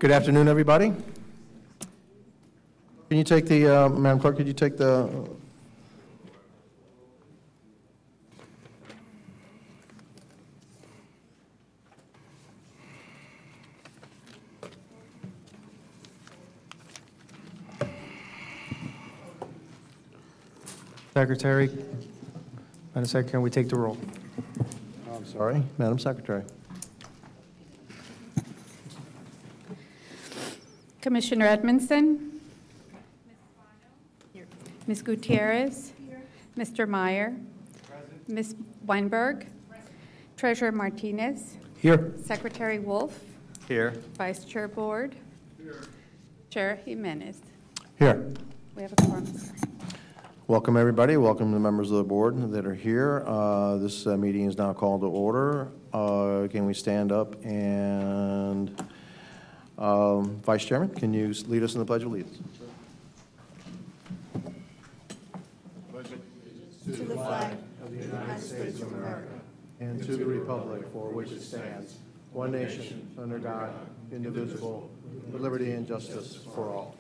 Good afternoon, everybody. Can you take the, Madam Clerk, could you take the... Secretary, Madam Secretary, can we take the roll? I'm sorry, Madam Secretary. Commissioner Edmondson? Ms. Gutierrez? Mr. Meyer? Ms. Weinberg? Treasurer Martinez? Here. Secretary Wolf? Here. Vice Chair Board? Here. Chair Jimenez? Here. We have a quorum, sir. Welcome, everybody. Welcome the members of the board that are here. This meeting is now called to order. Can we stand up and Vice Chairman, can you lead us in the Pledge of Allegiance? To the flag of the United States of America and to the republic for which it stands, one nation, under God, indivisible, with liberty and justice for all.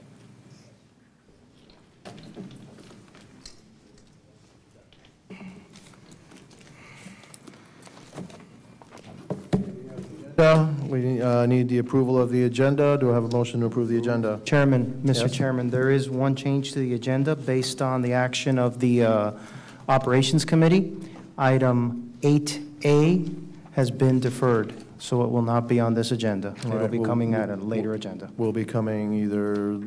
We need the approval of the agenda. Do I have a motion to approve the agenda? Chairman, Mr. Yes. Chairman, there is one change to the agenda based on the action of the Operations Committee. Item 8A has been deferred, so it will not be on this agenda. It will be coming at a later agenda. Will be coming either,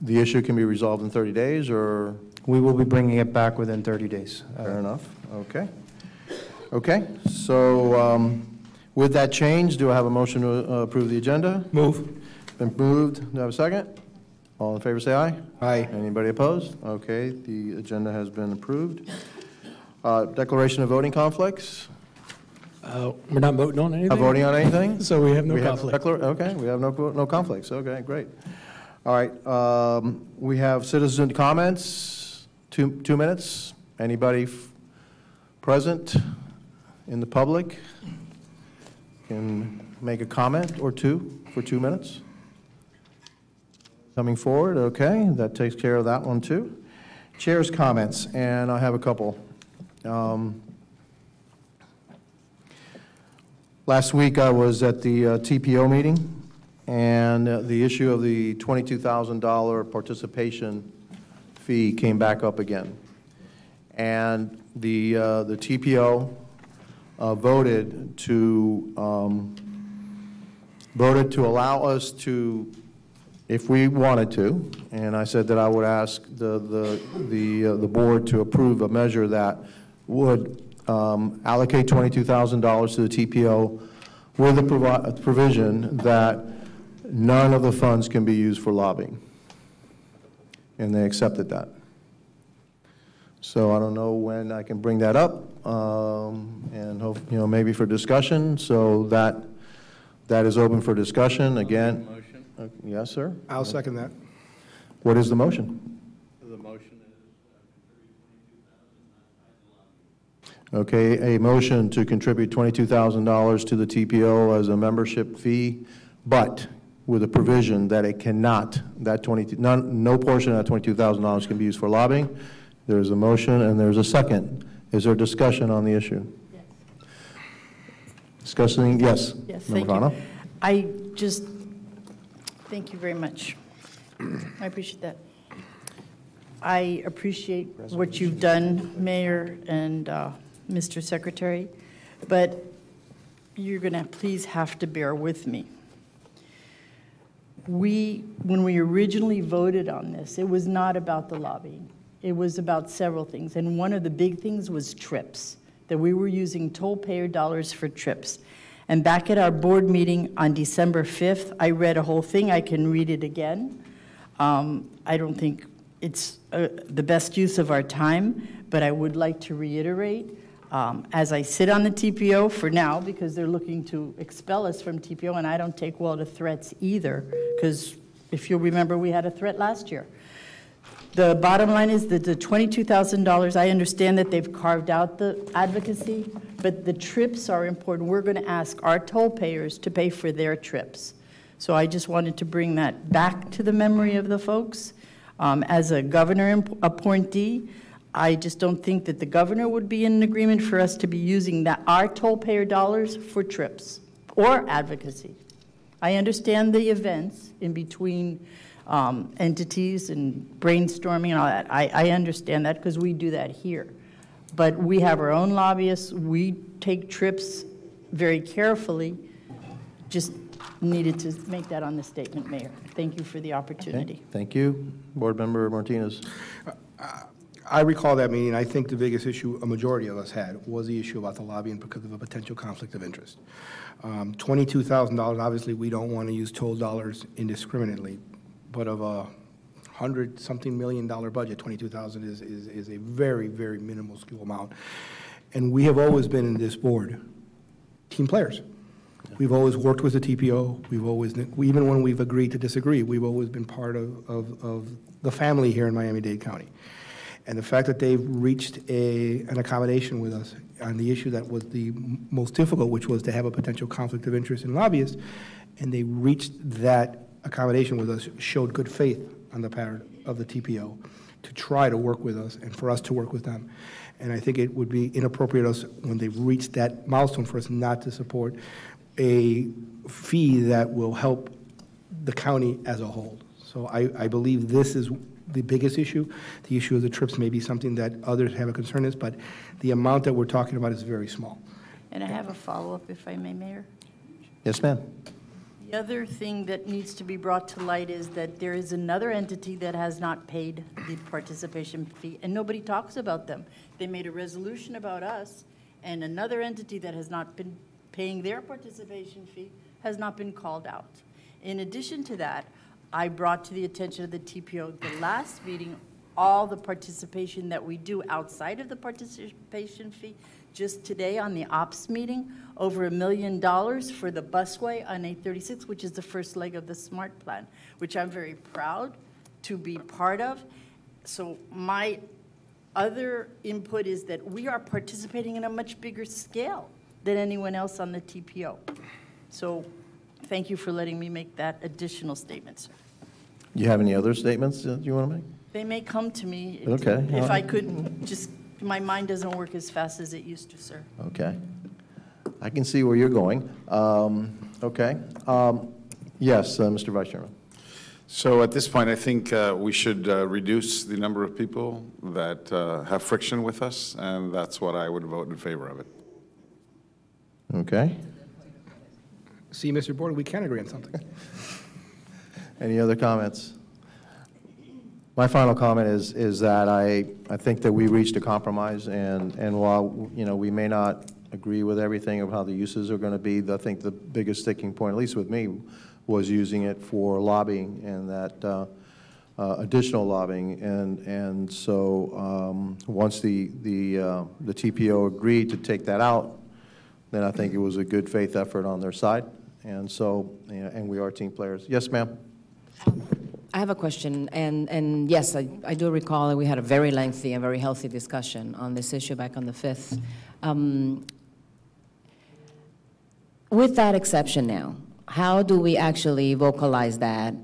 the issue can be resolved in 30 days or? We will be bringing it back within 30 days. Fair enough. Okay. Okay. So with that change, do I have a motion to approve the agenda? Move. Been moved. Do I have a second? All in favor say aye. Aye. Anybody opposed? Okay. The agenda has been approved. Declaration of voting conflicts? We're not voting on anything? Not voting on anything? So we have no conflict. Okay, we have no conflicts. Okay, great. All right, we have citizen comments, two minutes. Anybody present in the public can make a comment or two for 2 minutes. Coming forward, okay, that takes care of that one too. Chair's comments, and I have a couple. Last week I was at the TPO meeting, and the issue of the $22,000 participation fee came back up again. And the TPO voted to allow us to, if we wanted to, and I said that I would ask the board to approve a measure that would allocate $22,000 to the TPO with a provision that none of the funds can be used for lobbying. And they accepted that. So I don't know when I can bring that up, and hope, maybe for discussion. So that is open for discussion. Again, yes, sir? I'll second that. What is the motion? The motion is Okay, a motion to contribute $22,000 to the TPO as a membership fee, but with a provision that it cannot, no portion of that $22,000 can be used for lobbying. There's a motion and there's a second. Is there discussion on the issue? Yes. Discussing, yes. Yes, Member thank Cano? you. I just, thank you very much. I appreciate that. I appreciate what you've done, Mayor and Mr. Secretary, but you're going to please have to bear with me. When we originally voted on this, it was not about the lobbying. It was about several things, and one of the big things was trips, that we were using toll payer dollars for trips. And back at our board meeting on December 5th, I read a whole thing. I can read it again. I don't think it's the best use of our time, but I would like to reiterate, as I sit on the TPO for now, because they're looking to expel us from TPO, and I don't take well to threats either, because if you'll remember, we had a threat last year. The bottom line is that the $22,000, I understand that they've carved out the advocacy, but the trips are important. We're going to ask our toll payers to pay for their trips. So I just wanted to bring that back to the memory of the folks. As a governor appointee, I just don't think that the governor would be in agreement for us to be using our toll payer dollars for trips or advocacy. I understand the events in between entities and brainstorming and all that. I understand that because we do that here. But we have our own lobbyists. We take trips very carefully. Just needed to make that on the statement, Mayor. Thank you for the opportunity. Okay, thank you. Board Member Martinez. I recall that meeting. I think the biggest issue a majority of us had was the issue about the lobbying because of a potential conflict of interest. $22,000, obviously, we don't want to use toll dollars indiscriminately, but of a $100-something million budget, $22,000 is a very, very minimal amount. And we have always been in this board team players. We've always worked with the TPO. We've always, even when we've agreed to disagree, we've always been part of the family here in Miami-Dade County. And the fact that they've reached an accommodation with us on the issue that was the most difficult, which was to have a potential conflict of interest in lobbyists, and they reached that accommodation with us, showed good faith on the part of the TPO to try to work with us and for us to work with them. And I think it would be inappropriate us, when they've reached that milestone, for us not to support a fee that will help the county as a whole. So I believe this is the biggest issue. The issue of the trips may be something that others have a concern is, but the amount that we're talking about is very small. And I have a follow-up, if I may, Mayor. Yes, ma'am. The other thing that needs to be brought to light is that there is another entity that has not paid the participation fee, and nobody talks about them. They made a resolution about us, and another entity that has not been paying their participation fee has not been called out. In addition to that, I brought to the attention of the TPO the last meeting all the participation that we do outside of the participation fee. Just today on the ops meeting, over $1 million for the busway on 836, which is the first leg of the SMART plan, which I'm very proud to be part of. So my other input is that we are participating in a much bigger scale than anyone else on the TPO. So thank you for letting me make that additional statement, sir. You have any other statements that you want to make? They may come to me. Okay. If I could just, my mind doesn't work as fast as it used to, sir. Okay. I can see where you're going. Okay. Yes, Mr. Vice Chairman. So at this point, I think we should reduce the number of people that have friction with us, and that's what I would vote in favor of it. Okay. See, Mr. Board, we can agree on something. Any other comments? My final comment is that I think that we reached a compromise, and while, you know, we may not agree with everything of how the uses are going to be, I think the biggest sticking point, at least with me, was using it for lobbying and that additional lobbying. And so once the TPO agreed to take that out, then I think it was a good faith effort on their side. And so, and we are team players. Yes, ma'am. I have a question, and yes, I do recall that we had a very lengthy and very healthy discussion on this issue back on the 5th. With that exception now, how do we actually vocalize that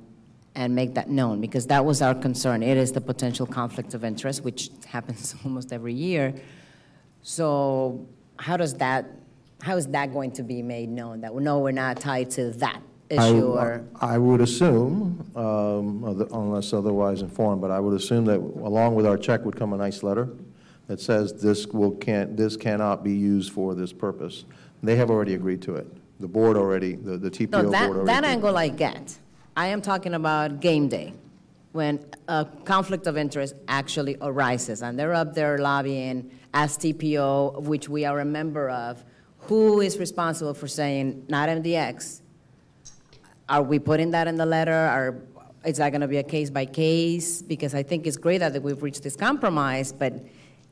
and make that known? Because that was our concern. It is the potential conflict of interest, which happens almost every year. So how is that going to be made known, that no, we're not tied to that issue? I would assume, unless otherwise informed, but I would assume that along with our check would come a nice letter that says this cannot be used for this purpose. They have already agreed to it. The board already, the TPO board already. That angle I get. I am talking about game day, when a conflict of interest actually arises, and they're up there lobbying as TPO, which we are a member of. Who is responsible for saying, not MDX? Are we putting that in the letter? Is that going to be a case by case? Because I think it's great that we've reached this compromise, but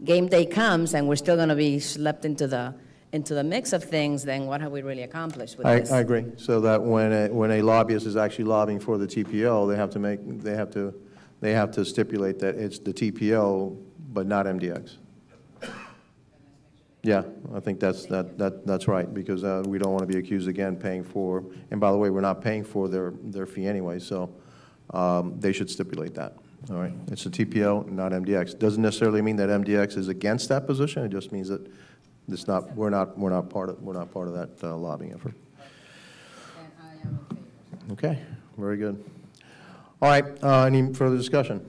game day comes and we're still going to be schlepped into the mix of things. Then what have we really accomplished with this? I agree. So that when a lobbyist is actually lobbying for the TPO, they have to stipulate that it's the TPO, but not MDX. Yeah, I think that's right, because we don't want to be accused again paying for, and by the way, we're not paying for their fee anyway, so they should stipulate that, all right? It's a TPO, not MDX. Doesn't necessarily mean that MDX is against that position, it just means that it's not, we're not part of that lobbying effort. And I am in favor. Okay, very good. All right, any further discussion?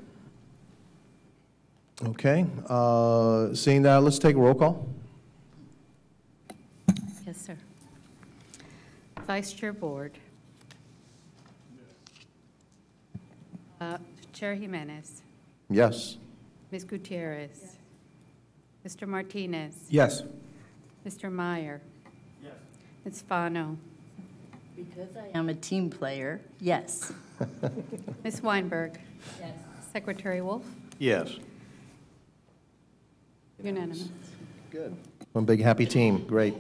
Okay, seeing that, let's take a roll call. Yes, sir. Vice Chair Board. Chair Jimenez, Yes. Ms. Gutierrez, Mr. Martinez, Yes. Mr. Meyer, Ms. Fano, Because I am a team player, yes. Ms. Weinberg. Secretary Wolf, Yes. unanimous. Good. One big happy team, great.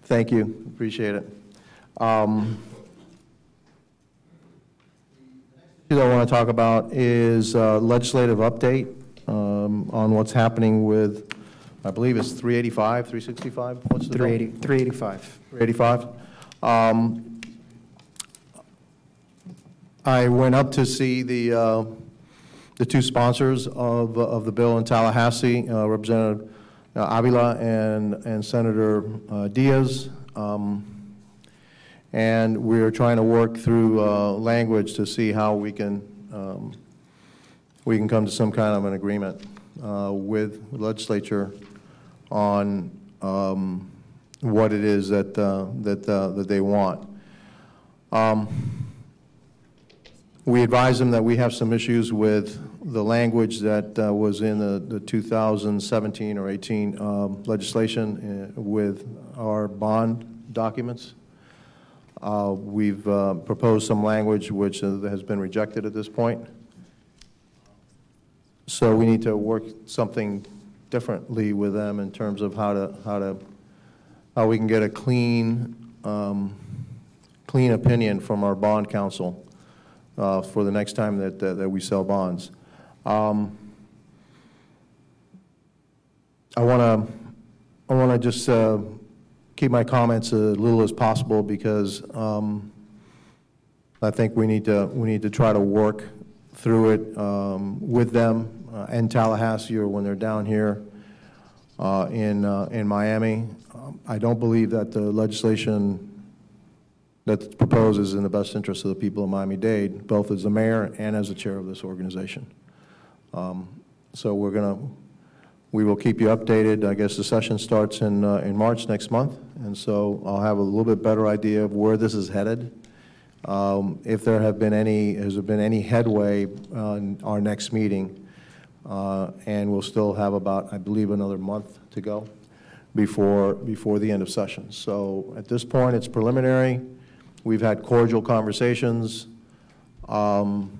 Thank you, appreciate it. What I want to talk about is legislative update on what's happening with, I believe it's 385, 365, what's the bill? 385. 385. I went up to see the two sponsors of the bill in Tallahassee, Representative Avila and Senator Diaz, and we are trying to work through language to see how we can come to some kind of an agreement with the legislature on what it is that they want. We advise them that we have some issues with the language that was in the 2017 or 18 legislation with our bond documents. We've proposed some language which has been rejected at this point. So we need to work something differently with them in terms of how we can get a clean opinion from our bond counsel for the next time that we sell bonds. I want to just keep my comments as little as possible because I think we need to try to work through it with them in Tallahassee or when they're down here in Miami. I don't believe that the legislation that's proposed is in the best interest of the people of Miami-Dade, both as the mayor and as the chair of this organization. So we will keep you updated. I guess the session starts in March next month, and so I'll have a little bit better idea of where this is headed. If there has been any headway on our next meeting, and we'll still have about, I believe, another month to go before the end of session. So at this point, it's preliminary. We've had cordial conversations, and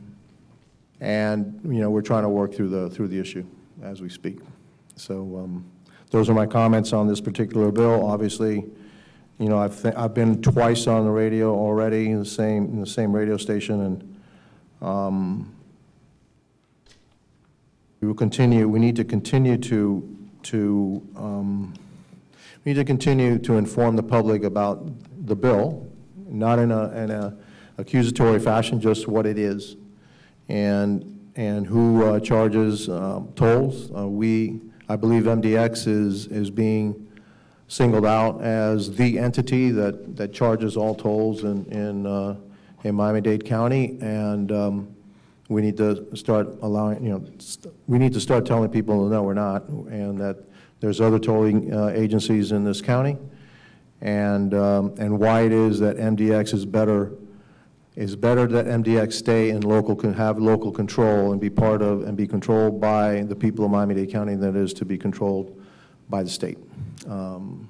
we're trying to work through the issue as we speak. So those are my comments on this particular bill. Obviously, I've been twice on the radio already in the same radio station, and we will continue. We need to continue to inform the public about the bill. Not in a accusatory fashion, just what it is, and who charges tolls. I believe MDX is being singled out as the entity that charges all tolls in Miami-Dade County, and we need to start we need to start telling people no, we're not, and that there's other tolling agencies in this county. And why it is that MDX is better that MDX stay in have local control and be part of and be controlled by the people of Miami-Dade County than it is to be controlled by the state. To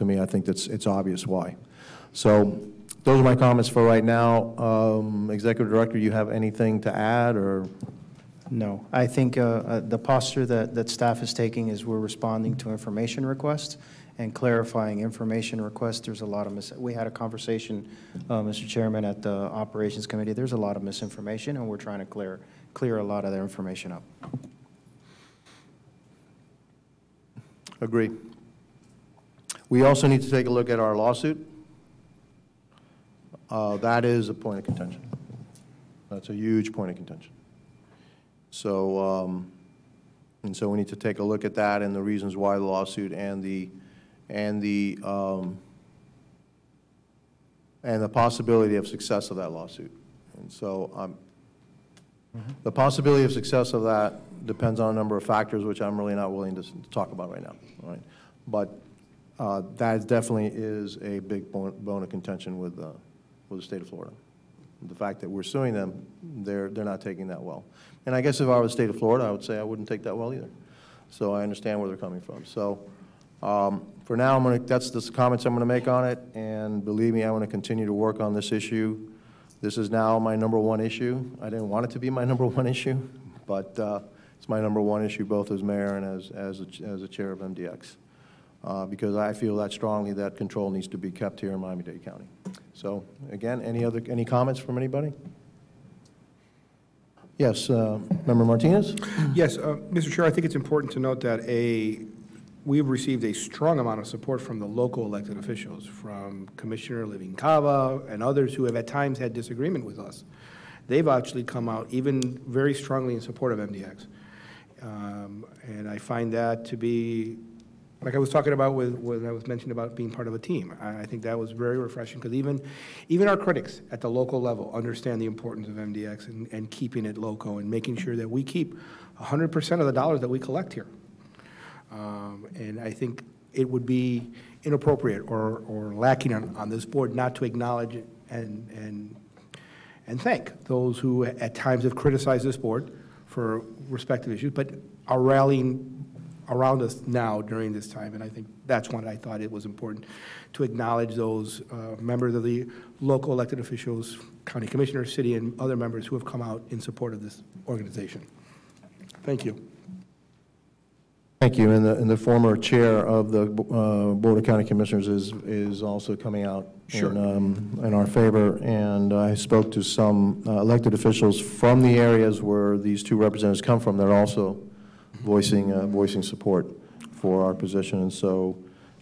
me, I think it's obvious why. So those are my comments for right now. Executive Director, you have anything to add or? No, I think the posture that staff is taking is we're responding to information requests and clarifying information requests. There's a lot of we had a conversation, Mr. Chairman, at the Operations Committee. There's a lot of misinformation, and we're trying to clear a lot of that information up. Agree. We also need to take a look at our lawsuit. That is a point of contention. That's a huge point of contention. So, and so we need to take a look at that and the reasons why the lawsuit and the possibility of success of that lawsuit. And so the possibility of success of that depends on a number of factors, which I'm really not willing to talk about right now. All right? But that definitely is a big bone of contention with the state of Florida. The fact that we're suing them, they're not taking that well. And I guess if I were the state of Florida, I would say I wouldn't take that well either. So I understand where they're coming from. So for now, that's the comments I'm going to make on it. And believe me, I want to continue to work on this issue. This is now my #1 issue. I didn't want it to be my #1 issue, but it's my #1 issue both as mayor and as a chair of MDX. Because I feel that strongly that control needs to be kept here in Miami-Dade County. So again, any comments from anybody? Yes, Member Martinez? Yes, Mr. Chair, I think it's important to note that we've received a strong amount of support from the local elected officials, from Commissioner Living Cava and others who have at times had disagreement with us. They've actually come out even very strongly in support of MDX. And I find that to be, like I was talking about when I was mentioning about being part of a team. I think that was very refreshing, because even our critics at the local level understand the importance of MDX and keeping it local and making sure that we keep 100% of the dollars that we collect here. And I think it would be inappropriate or lacking on this board not to acknowledge and thank those who at times have criticized this board for respective issues, but are rallying around us now during this time. And I think that's when I thought it was important to acknowledge those members of the local elected officials, county commissioners, city, and other members who have come out in support of this organization. Thank you. Thank you. And the former chair of the Board of County Commissioners is also coming out in our favor. And I spoke to some elected officials from the areas where these two representatives come from that are also voicing support for our position. And so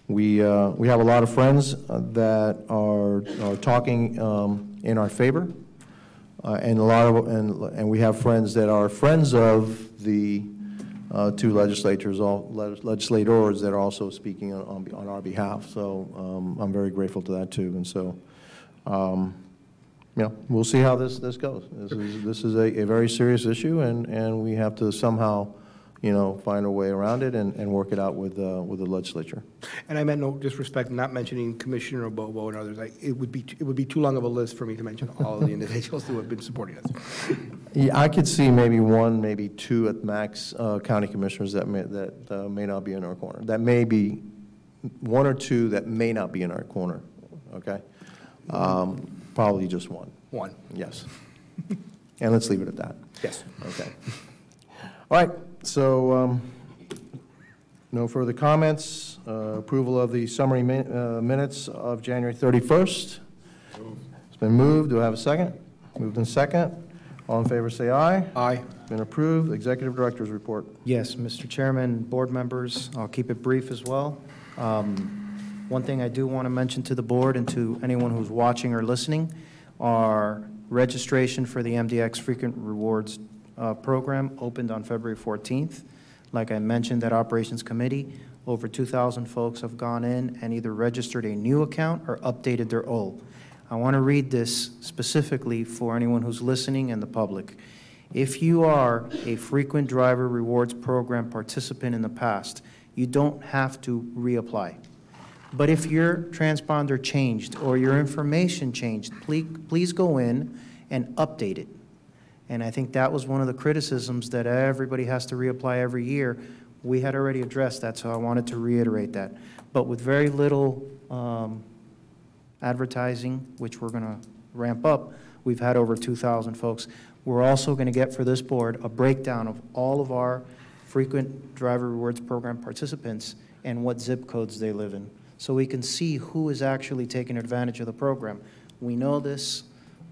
we have a lot of friends that are talking in our favor, and we have friends that are friends of the two legislators that are also speaking on our behalf. So I'm very grateful to that too. And so we'll see how this goes. This is a very serious issue, and we have to somehow find a way around it and work it out with the legislature. And I meant no disrespect, not mentioning Commissioner Bobo and others. It would be too long of a list for me to mention all of the individuals who have been supporting us. Yeah, I could see maybe one, maybe two at max county commissioners that may not be in our corner. That may be one or two that may not be in our corner. Okay, probably just one. One. Yes. And let's leave it at that. Yes. Okay. All right. So, no further comments. Approval of the summary minutes of January 31st. It's been moved. Do I have a second? Moved in second. All in favor say aye. Aye. Been approved. Executive Director's report. Yes, Mr. Chairman, board members, I'll keep it brief as well. One thing I do want to mention to the board and to anyone who's watching or listening, our registration for the MDX Frequent Rewards program opened on February 14th. Like I mentioned, that Operations Committee, over 2,000 folks have gone in and either registered a new account or updated their old. I want to read this specifically for anyone who's listening and the public. If you are a Frequent Driver Rewards Program participant in the past, you don't have to reapply. But if your transponder changed or your information changed, please go in and update it. And I think that was one of the criticisms that everybody has to reapply every year. We had already addressed that, so I wanted to reiterate that. But with very little advertising, which we're going to ramp up, we've had over 2,000 folks. We're also going to get for this board a breakdown of all of our Frequent Driver Rewards Program participants and what zip codes they live in, so we can see who is actually taking advantage of the program. We know this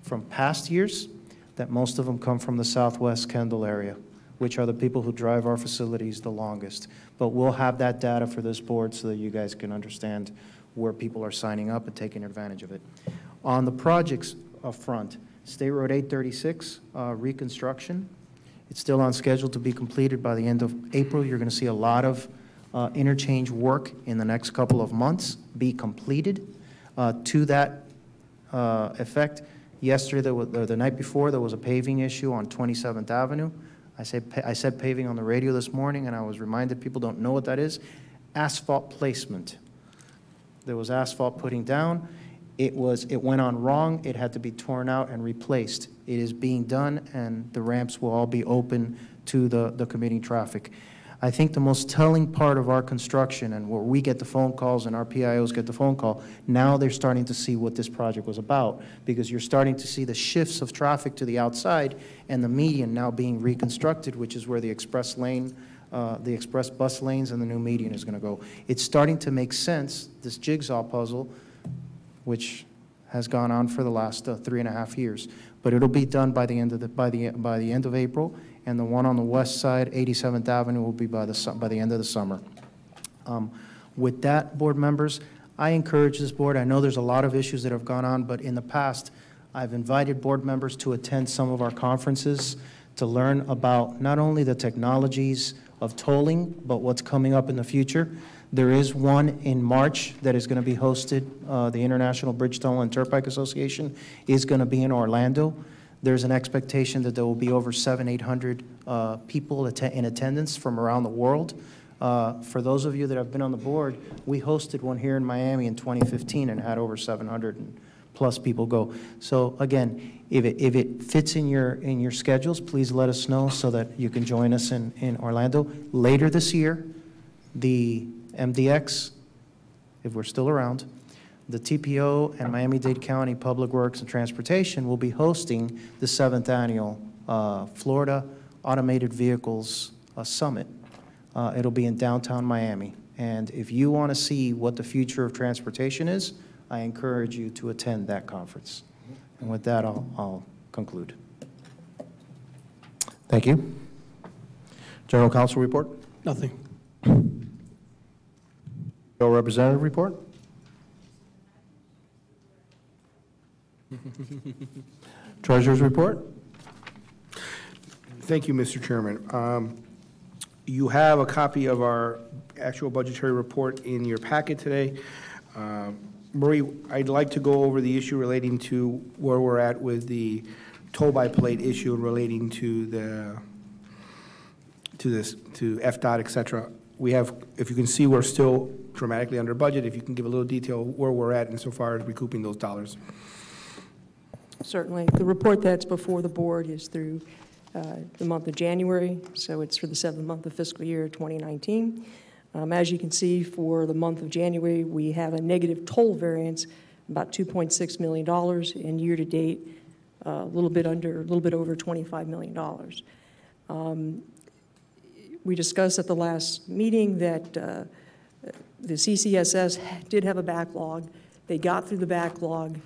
from past years, that most of them come from the Southwest Kendall area. which are the people who drive our facilities the longest. But we'll have that data for this board so that you guys can understand where people are signing up and taking advantage of it. On the projects front, State Road 836 reconstruction, it's still on schedule to be completed by the end of April. You're going to see a lot of interchange work in the next couple of months be completed. To that effect, yesterday, or the night before, there was a paving issue on 27th Avenue. I said paving on the radio this morning, and I was reminded people don't know what that is. Asphalt placement. There was asphalt putting down. It went on wrong. It had to be torn out and replaced. It is being done, and the ramps will all be open to the commuting traffic. I think the most telling part of our construction, and where we get the phone calls and our PIOs get the phone call, now they're starting to see what this project was about, because you're starting to see the shifts of traffic to the outside and the median now being reconstructed, which is where the express lane, the express bus lanes and the new median is going to go. It's starting to make sense, this jigsaw puzzle, which has gone on for the last 3.5 years. But it'll be done by the end of by the end of April, and the one on the west side, 87th Avenue, will be by the end of the summer. With that, board members, I encourage this board. I know there's a lot of issues that have gone on, but in the past, I've invited board members to attend some of our conferences to learn about not only the technologies of tolling, but what's coming up in the future. There is one in March that is going to be hosted. The International Bridge Tunnel and Turnpike Association is going to be in Orlando. There's an expectation that there will be over 700-800 people in attendance from around the world. For those of you that have been on the board, we hosted one here in Miami in 2015 and had over 700+ people go. So again, if it fits in your schedules, please let us know so that you can join us in Orlando. Later this year, the MDX, if we're still around, the TPO and Miami-Dade County Public Works and Transportation will be hosting the 7th annual Florida Automated Vehicles Summit. It'll be in downtown Miami. And if you want to see what the future of transportation is, I encourage you to attend that conference. And with that, I'll conclude. Thank you. General Counsel report? Nothing. Your representative report? Treasurer's report? Thank you, Mr. Chairman. You have a copy of our actual budgetary report in your packet today. Marie, I'd like to go over the issue relating to where we're at with the toll-by-plate issue relating to FDOT, et cetera. We have, if you can see, we're still dramatically under budget. If you can give a little detail where we're at insofar as recouping those dollars. Certainly. The report that's before the board is through the month of January, so it's for the 7th month of fiscal year 2019. As you can see, for the month of January, we have a negative toll variance, about $2.6 million, and year-to-date, a little bit over $25 million. We discussed at the last meeting that the CCSS did have a backlog. They got through the backlog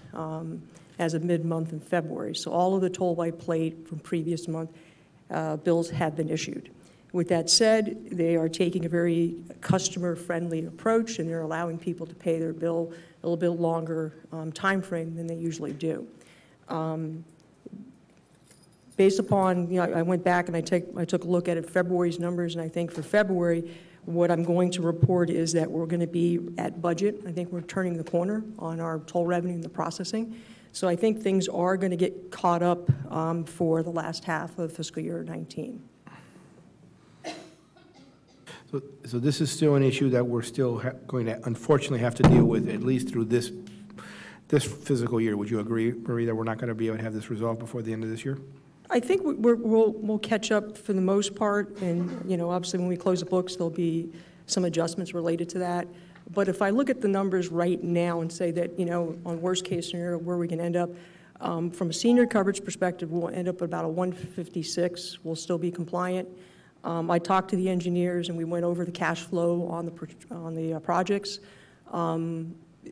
as of mid-month in February. So all of the toll-by-plate from previous month bills have been issued. With that said, they are taking a very customer-friendly approach, and they're allowing people to pay their bill a little bit longer time frame than they usually do. Based upon, I went back and I took a look at February's numbers, and I think for February, what I'm going to report is that we're going to be at budget. I think we're turning the corner on our toll revenue and the processing. So I think things are going to get caught up for the last half of fiscal year 19. So this is still an issue that we're still going to unfortunately have to deal with at least through this fiscal year. Would you agree, Marie, that we're not going to be able to have this resolved before the end of this year? I think we'll catch up for the most part, and obviously when we close the books, there'll be some adjustments related to that. But if I look at the numbers right now and say that on worst case scenario where we can end up, from a senior coverage perspective, we'll end up at about a 156. We'll still be compliant. I talked to the engineers and we went over the cash flow on the projects.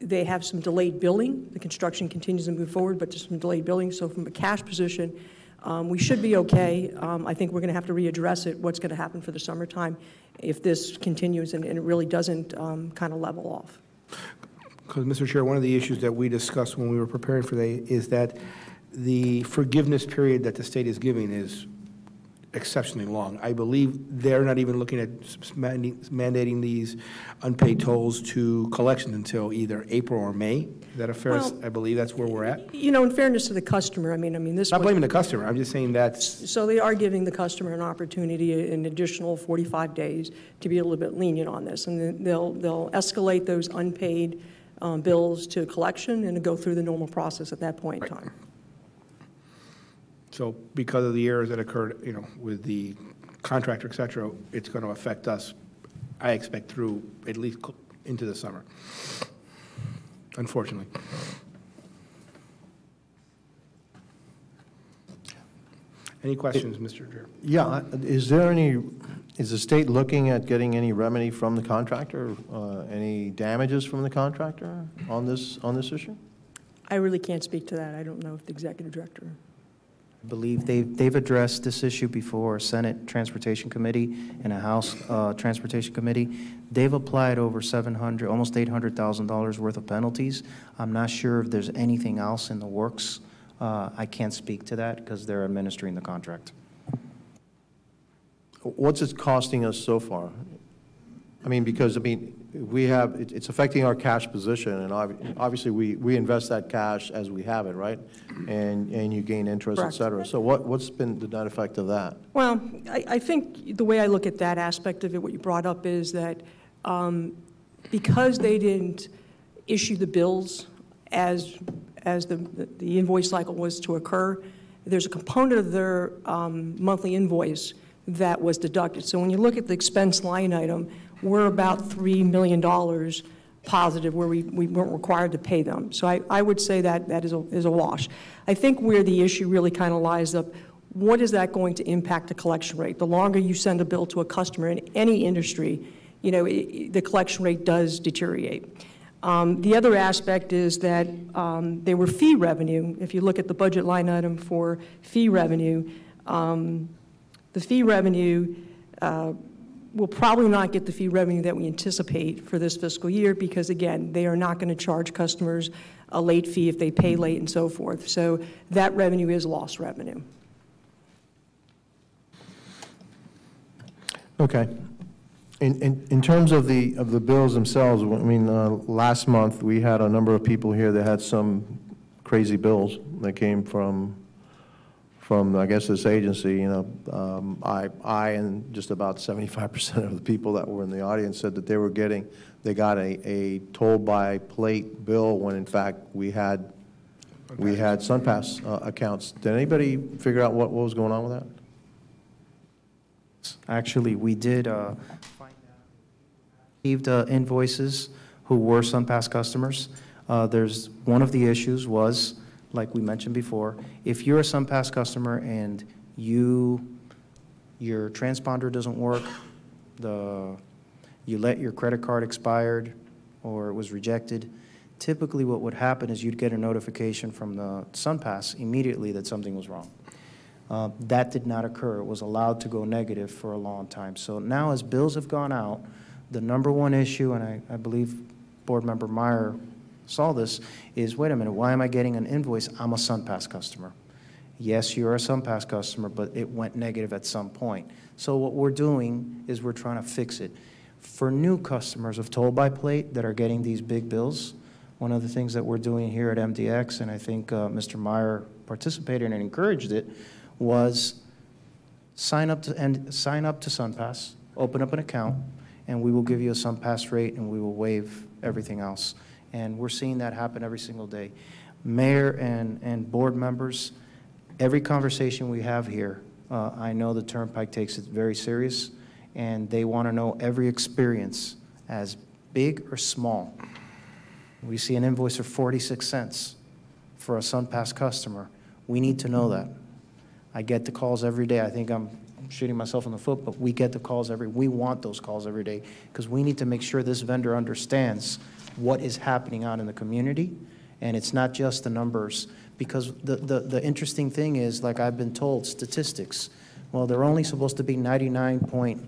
They have some delayed billing. The construction continues to move forward, but just some delayed billing. So from a cash position, We should be okay. I think we're going to have to readdress it, what's going to happen for the summertime if this continues and it really doesn't kind of level off. Because, Mr. Chair, one of the issues that we discussed when we were preparing for today is that the forgiveness period that the state is giving is exceptionally long. I believe they're not even looking at mandating these unpaid tolls to collection until either April or May. Is that a fair? Well, I believe that's where we're at. You know, in fairness to the customer, I mean this. Not blaming the customer. I'm just saying that's. So they are giving the customer an opportunity, an additional 45 days, to be a little bit lenient on this, and then they'll escalate those unpaid bills to collection and go through the normal process at that point in time. So because of the errors that occurred, you know, with the contractor, et cetera, it's going to affect us, I expect, through at least into the summer, unfortunately. Any questions, Mr. Chair? Yeah, is the state looking at getting any remedy from the contractor, any damages from the contractor on this issue? I really can't speak to that. I don't know if the executive director. I believe they've addressed this issue before, Senate Transportation Committee and a House Transportation Committee. They've applied over $700, almost $800,000 worth of penalties. I'm not sure if there's anything else in the works. I can't speak to that because they're administering the contract. What's it costing us so far? I mean, because, I mean, it's affecting our cash position, and obviously we invest that cash as we have it, right? And you gain interest, Correct. et cetera. So what's been the net effect of that? Well, I think the way I look at that aspect of it, what you brought up is that because they didn't issue the bills as the invoice cycle was to occur, there's a component of their monthly invoice that was deducted. So when you look at the expense line item, we're about $3 million positive where we weren't required to pay them. So I would say that is a wash. I think where the issue really kind of lies up, what is that going to impact the collection rate? The longer you send a bill to a customer in any industry, you know, the collection rate does deteriorate. The other aspect is that there were fee revenue. If you look at the budget line item for fee revenue, the fee revenue will probably not get the fee revenue that we anticipate for this fiscal year because, again, they are not going to charge customers a late fee if they pay late and so forth. So that revenue is lost revenue. Okay. In terms of the bills themselves, I mean, last month we had a number of people here that had some crazy bills that came from I guess this agency. You know, I and just about 75% of the people that were in the audience said that they got a toll by plate bill when in fact we had SunPass accounts. Did anybody figure out what was going on with that? Actually, we did received invoices who were SunPass customers. There's one of the issues was, like we mentioned before, if you're a SunPass customer and your transponder doesn't work, you let your credit card expired or it was rejected, typically what would happen is you'd get a notification from the SunPass immediately that something was wrong. That did not occur. It was allowed to go negative for a long time. So now as bills have gone out, the number one issue, and I believe Board Member Meyer saw this, is wait a minute, why am I getting an invoice? I'm a SunPass customer. Yes, you're a SunPass customer, but it went negative at some point. So what we're doing is we're trying to fix it. For new customers of toll by plate that are getting these big bills, one of the things that we're doing here at MDX, and I think Mr. Meyer participated and encouraged it, was sign up to SunPass, open up an account, and we will give you a SunPass rate and we will waive everything else. And we're seeing that happen every single day. Mayor and board members, every conversation we have here, I know the Turnpike takes it very serious, and they want to know every experience, as big or small. We see an invoice of 46 cents for a SunPass customer. We need to know that. I get the calls every day. I think I'm shooting myself in the foot, but we get the calls we want those calls every day because we need to make sure this vendor understands what is happening out in the community, and it's not just the numbers. Because the interesting thing is, like I've been told, statistics, well, they're only supposed to be 99 point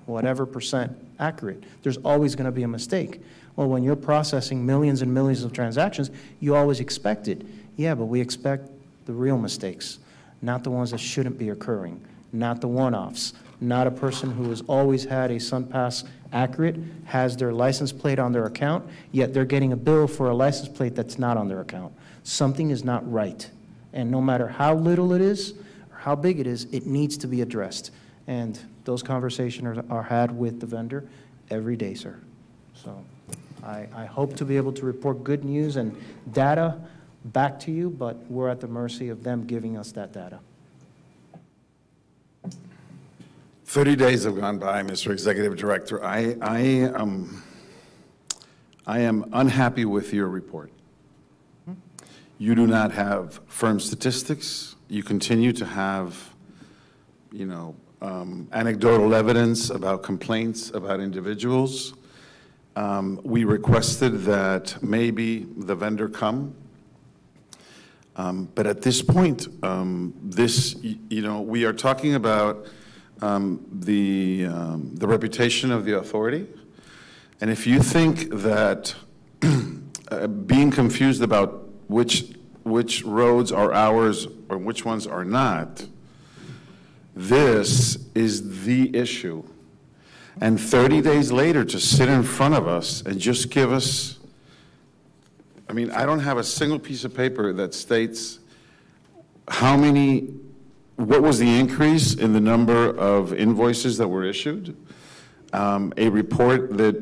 whatever % accurate. There's always going to be a mistake. Well, when you're processing millions and millions of transactions, you always expect it. Yeah, but we expect the real mistakes, not the ones that shouldn't be occurring, not the one-offs, not a person who has always had a SunPass accurate, has their license plate on their account, yet they're getting a bill for a license plate that's not on their account. Something is not right. And no matter how little it is or how big it is, it needs to be addressed. And those conversations are had with the vendor every day, sir. So I hope to be able to report good news and data back to you, but we're at the mercy of them giving us that data. 30 days have gone by, Mr. Executive Director. I am unhappy with your report. You do not have firm statistics. You continue to have, anecdotal evidence about complaints about individuals. We requested that maybe the vendor come. But at this point, we are talking about the reputation of the authority. And if you think that being confused about which roads are ours or which ones are not, this is the issue. And 30 days later to sit in front of us and just give us, I don't have a single piece of paper that states what was the increase in the number of invoices that were issued, a report that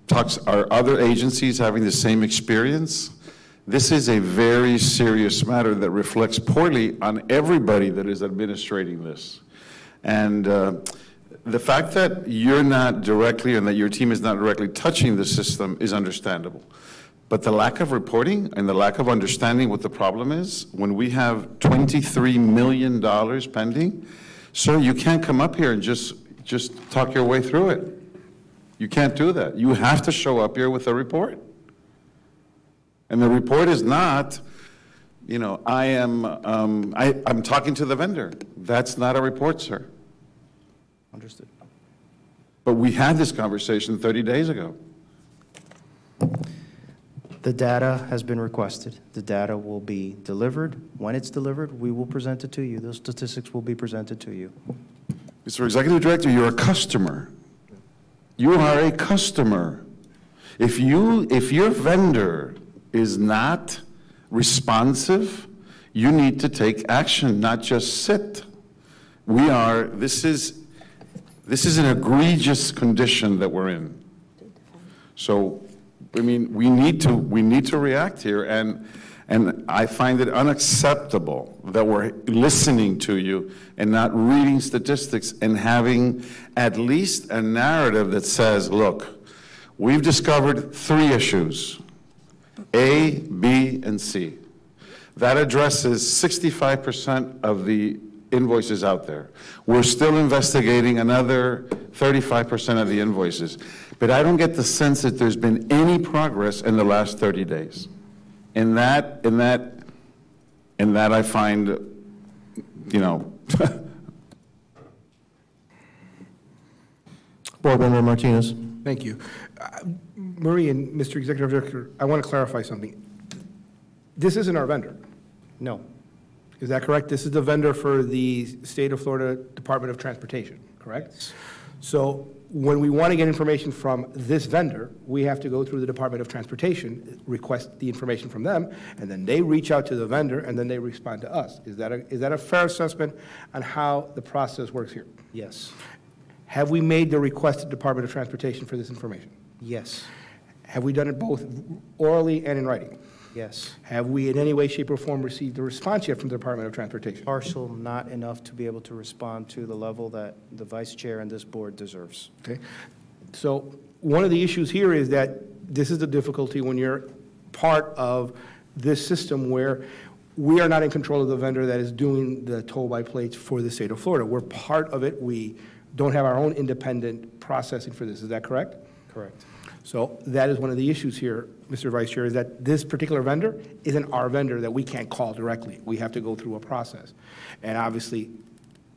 talks, are other agencies having the same experience? This is a very serious matter that reflects poorly on everybody that is administrating this. And the fact that you're not directly and that your team is not directly touching the system is understandable. But the lack of reporting and the lack of understanding what the problem is, when we have $23 million pending, sir, you can't come up here and just talk your way through it. You can't do that. You have to show up here with a report. And the report is not, I'm talking to the vendor. That's not a report, sir. Understood. But we had this conversation 30 days ago. The data has been requested. The data will be delivered. When it's delivered, we will present it to you. Those statistics will be presented to you. Mr. Executive Director, you're a customer. You are a customer. If your vendor is not responsive, you need to take action, not just sit. This is an egregious condition that we're in. So, we need to react here, and I find it unacceptable that we're listening to you and not reading statistics and having at least a narrative that says, look, we've discovered 3 issues, A, B, and C. That addresses 65% of the invoices out there. We're still investigating another 35% of the invoices. But I don't get the sense that there's been any progress in the last 30 days. And that I find, Board Member Martinez. Thank you. Marie and Mr. Executive Director, I want to clarify something. This isn't our vendor. No. Is that correct? This is the vendor for the State of Florida Department of Transportation, correct? So when we want to get information from this vendor, we have to go through the Department of Transportation, request the information from them, and then they reach out to the vendor, and then they respond to us. Is that a fair assessment on how the process works here? Yes. Have we made the request to the Department of Transportation for this information? Yes. Have we done it both orally and in writing? Yes. Have we in any way, shape, or form received a response yet from the Department of Transportation? Partial, not enough to be able to respond to the level that the vice chair and this board deserves. Okay. So one of the issues here is that this is the difficulty when you're part of this system where we are not in control of the vendor that is doing the toll by plates for the state of Florida. We're part of it. We don't have our own independent processing for this. Is that correct? Correct. So that is one of the issues here, Mr. Vice Chair, is that this particular vendor isn't our vendor that we can't call directly. We have to go through a process. And obviously,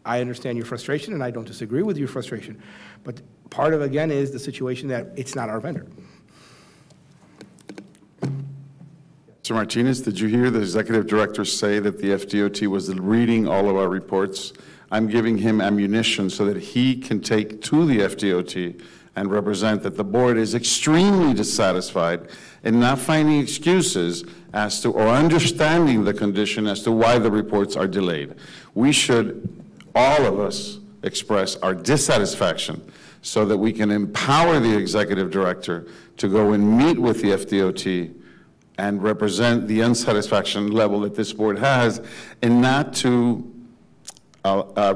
I understand your frustration, and I don't disagree with your frustration. But part of, again, is the situation that it's not our vendor. Mr. Martinez, did you hear the executive director say that the FDOT was reading all of our reports? I'm giving him ammunition so that he can take to the FDOT and represent that the board is extremely dissatisfied and not finding excuses as to, or understanding the condition as to why the reports are delayed. We should, all of us, express our dissatisfaction so that we can empower the executive director to go and meet with the FDOT and represent the unsatisfaction level that this board has, and not to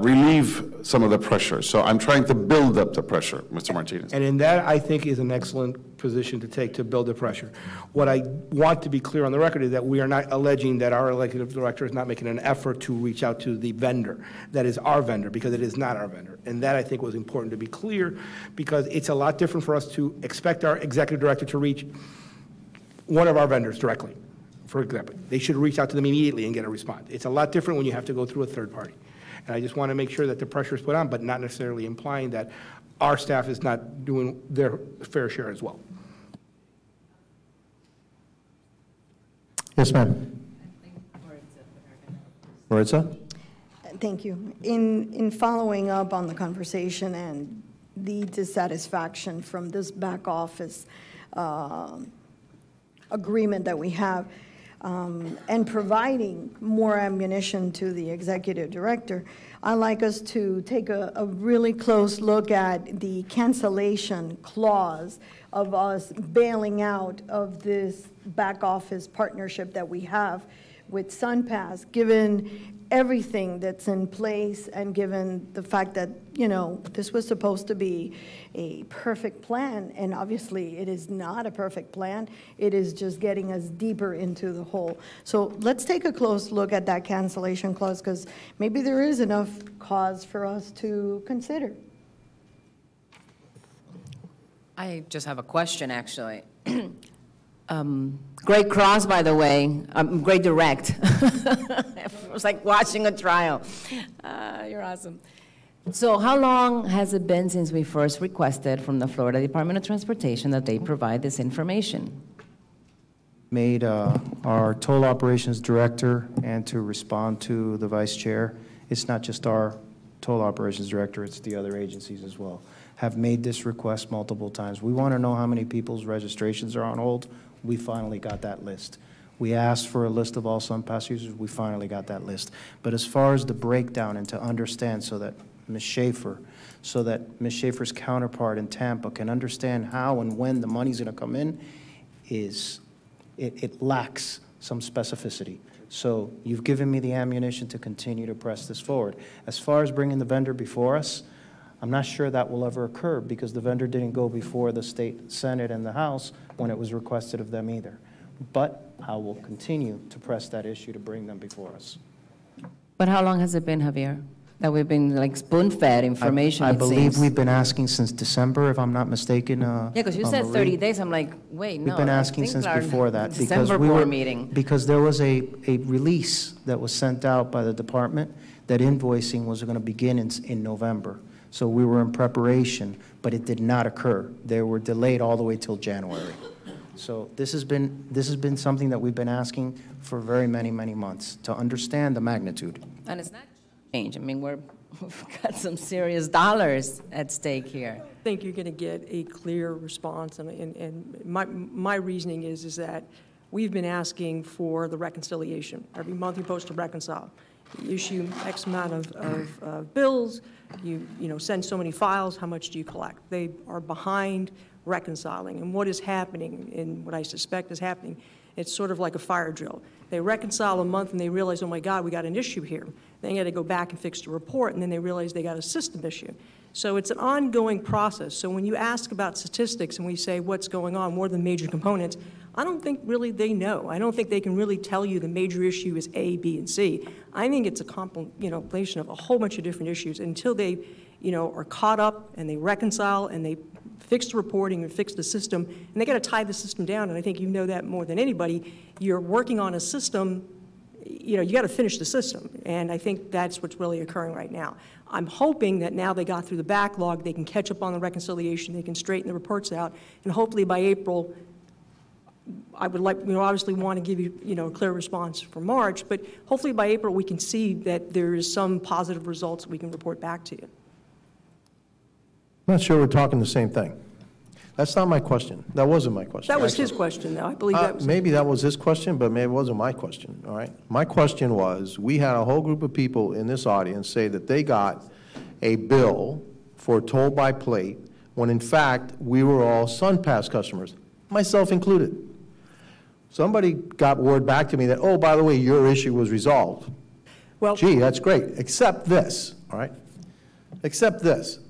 relieve some of the pressure. So I'm trying to build up the pressure, Mr. Martinez. And in that, I think, is an excellent position to take to build the pressure. What I want to be clear on the record is that we are not alleging that our executive director is not making an effort to reach out to the vendor. That is our vendor, because it is not our vendor. And that, I think, was important to be clear, because it's a lot different for us to expect our executive director to reach one of our vendors directly, for example. They should reach out to them immediately and get a response. It's a lot different when you have to go through a third party. And I just want to make sure that the pressure is put on, but not necessarily implying that our staff is not doing their fair share as well. Yes, ma'am. Maritza? Thank you. In following up on the conversation and the dissatisfaction from this back office agreement that we have, and providing more ammunition to the executive director, I'd like us to take a really close look at the cancellation clause of us bailing out of this back office partnership that we have with SunPass, given everything that's in place and given the fact that, you know, this was supposed to be a perfect plan, and obviously it is not a perfect plan. It is just getting us deeper into the hole. So let's take a close look at that cancellation clause, because maybe there is enough cause for us to consider. I just have a question, actually. Great cross, by the way. Great direct. It was like watching a trial. You're awesome. So how long has it been since we first requested from the Florida Department of Transportation that they provide this information? Made our toll operations director, and to respond to the vice chair, it's not just our toll operations director, it's the other agencies as well, have made this request multiple times. We want to know how many people's registrations are on hold. We finally got that list. We asked for a list of all SunPass users. We finally got that list. But as far as the breakdown and to understand so that Ms. Schaefer, so that Ms. Schaefer's counterpart in Tampa can understand how and when the money's going to come in, it lacks some specificity. So you've given me the ammunition to continue to press this forward. As far as bringing the vendor before us, I'm not sure that will ever occur, because the vendor didn't go before the state Senate and the House when it was requested of them either. But I will continue to press that issue to bring them before us. But how long has it been, Javier, that we've been like spoon-fed information? I believe we've been asking since December, if I'm not mistaken. Yeah, because you said 30 days. I'm like, wait, no. We've been asking since before that, because December board meeting. Because there was a release that was sent out by the department that invoicing was going to begin in November. So we were in preparation, but it did not occur. They were delayed all the way till January. So this has been something that we've been asking for very many, many months, to understand the magnitude. And it's not change. I mean, we've got some serious dollars at stake here. I think you're going to get a clear response, and my reasoning is that we've been asking for the reconciliation. Every month you're supposed to reconcile. You issue X amount of bills, you send so many files, how much do you collect? They are behind reconciling. And what is happening, and what I suspect is happening, it's sort of like a fire drill. They reconcile a month and they realize, oh my God, we got an issue here. Then you got to go back and fix the report, and then they realize they got a system issue. So it's an ongoing process. So when you ask about statistics and we say what's going on, more than major components, I don't think really they know. I don't think they can really tell you the major issue is A, B, and C. I think it's a compilation of a whole bunch of different issues. Until they are caught up and they reconcile and they fix the reporting and fix the system, and they got to tie the system down, and I think you know that more than anybody. You're working on a system, you got to finish the system, and I think that's what's really occurring right now. I'm hoping that now they got through the backlog, they can catch up on the reconciliation, they can straighten the reports out, and hopefully by April, I would like, obviously want to give you, a clear response for March, but hopefully by April we can see that there is some positive results we can report back to you. I'm not sure we're talking the same thing. That's not my question. That wasn't my question. That was his question, though. I believe that was. Maybe that was his question, but maybe it wasn't my question, all right? My question was, we had a whole group of people in this audience say that they got a bill for toll by plate when in fact we were all SunPass customers, myself included. Somebody got word back to me that, oh, by the way, your issue was resolved. Well, gee, that's great, except this, all right? Except this.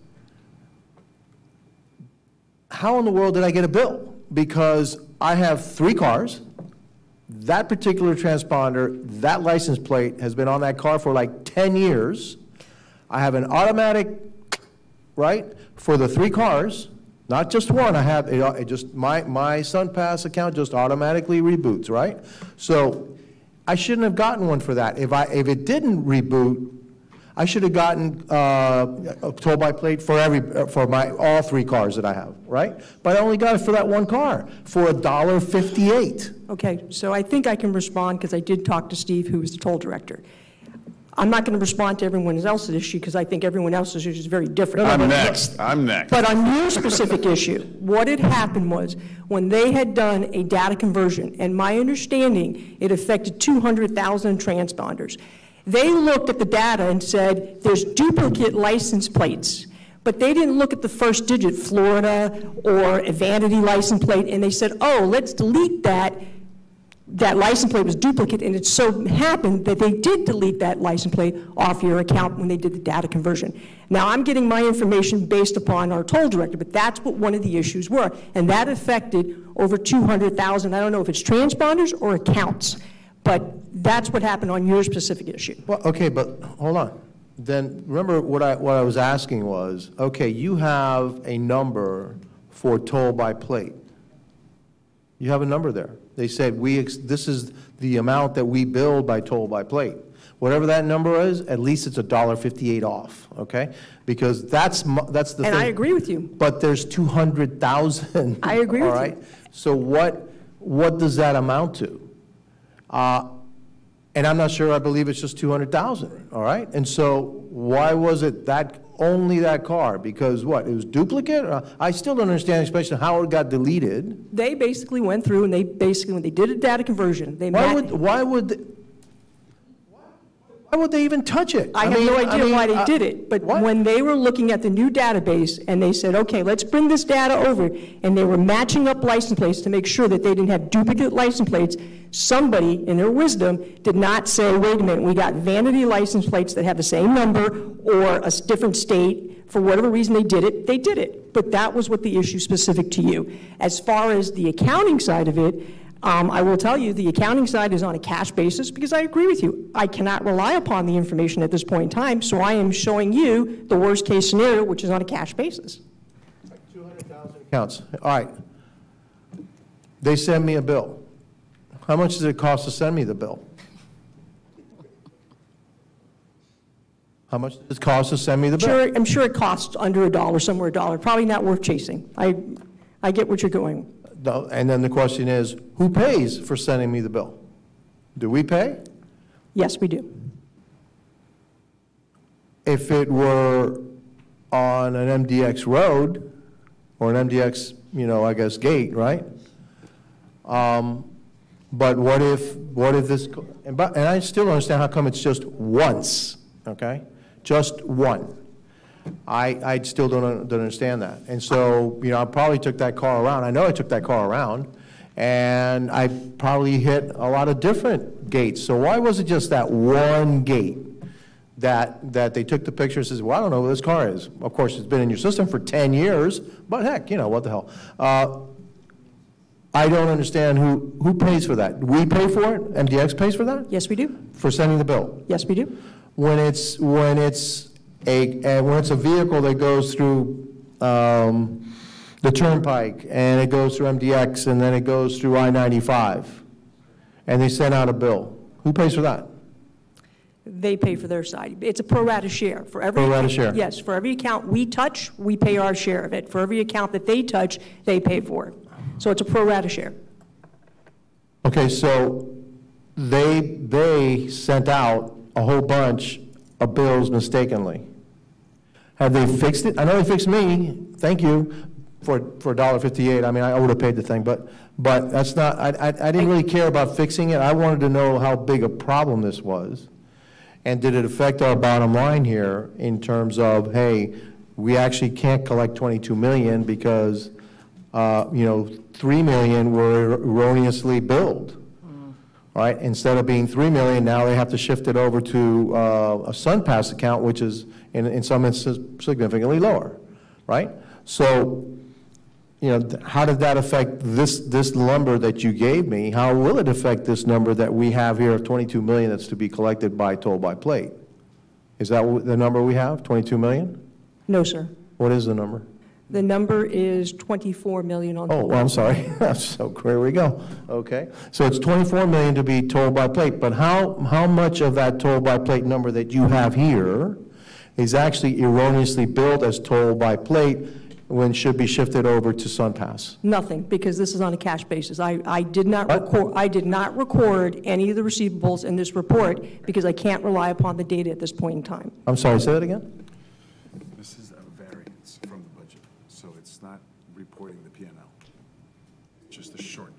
How in the world did I get a bill? Because I have 3 cars. That particular transponder, that license plate has been on that car for like 10 years. I have an automatic, right, for the 3 cars. Not just one, I have it just my SunPass account just automatically reboots, right? So I shouldn't have gotten one for that. If it didn't reboot, I should have gotten a toll by plate for all 3 cars that I have, right? But I only got it for that one car for $1.58. Okay, so I think I can respond because I did talk to Steve, who was the toll director. I'm not going to respond to everyone else's issue because I think everyone else's issue is very different. I'm next. But on your specific issue, what had happened was when they had done a data conversion, and my understanding, it affected 200,000 transponders. They looked at the data and said, there's duplicate license plates, but they didn't look at the first digit, Florida or a vanity license plate, and they said, oh, let's delete that. That license plate was duplicate, and it so happened that they did delete that license plate off your account when they did the data conversion. Now, I'm getting my information based upon our toll director, but that's what one of the issues were, and that affected over 200,000. I don't know if it's transponders or accounts, but that's what happened on your specific issue. Well, okay, but hold on. Then remember what I was asking was, okay, you have a number for toll by plate. You have a number there. They said, this is the amount that we bill by toll by plate. Whatever that number is, at least it's $1.58 off, okay? Because that's the thing. And I agree with you. But there's 200,000. I agree with you. All right? So what does that amount to? And I'm not sure I believe it's just 200,000, all right? And so why was it that only that car? Because what, it was duplicate? I still don't understand, especially how it got deleted. They basically went through and when they did a data conversion, they why would they even touch it? I have no idea why they did it, but when they were looking at the new database and they said, okay, let's bring this data over, and they were matching up license plates to make sure that they didn't have duplicate license plates, somebody in their wisdom did not say, wait a minute, we got vanity license plates that have the same number or a different state. For whatever reason they did it. But that was what the issue specific to you. As far as the accounting side of it, I will tell you the accounting side is on a cash basis because I agree with you. I cannot rely upon the information at this point in time, so I am showing you the worst case scenario, which is on a cash basis. 200,000 accounts. All right. They send me a bill. How much does it cost to send me the bill? How much does it cost to send me the bill? I'm sure it costs under $1, somewhere $1. Probably not worth chasing. I get what you're going. No, and then the question is, who pays for sending me the bill? Do we pay? Yes, we do. If it were on an MDX road, or an MDX, I guess, gate, right? But what if this, and I still don't understand how come it's just once, okay? Just one. I still don't understand that. And so, I probably took that car around. I know I took that car around, and I probably hit a lot of different gates. So why was it just that one gate that they took the picture and says, well, I don't know who this car is. Of course, it's been in your system for 10 years, but heck, what the hell. I don't understand who pays for that. Do we pay for it? MDX pays for that? Yes, we do. For sending the bill? Yes, we do. When it's and when it's a vehicle that goes through the Turnpike, and it goes through MDX, and then it goes through I-95, and they send out a bill, who pays for that? They pay for their side. It's a pro rata share. For every Pro rata share? Yes, for every account we touch, we pay our share of it. For every account that they touch, they pay for it. So it's a pro rata share. Okay, so they sent out a whole bunch of bills mistakenly. Have they fixed it? I know they fixed me, thank you, for $1.58. I mean, I would have paid the thing, but that's not, I didn't really care about fixing it. I wanted to know how big a problem this was. And did it affect our bottom line here in terms of, hey, we actually can't collect 22 million because, you know, 3 million were erroneously billed. Right? Instead of being 3 million, now they have to shift it over to a SunPass account, which is in some instances significantly lower, right? So, you know, how did that affect this number that you gave me? How will it affect this number that we have here of 22 million that's to be collected by toll by plate? Is that the number we have, 22 million? No, sir. What is the number? The number is 24 million on. Oh, well, I'm sorry. So here we go. Okay. So it's 24 million to be toll by plate, but how much of that toll by plate number that you have here is actually erroneously billed as toll by plate when should be shifted over to SunPass? Nothing, because this is on a cash basis. I did not record any of the receivables in this report because I can't rely upon the data at this point in time. I'm sorry, say that again? This is a variance from the budget, so it's not reporting the P&L. It's just a short.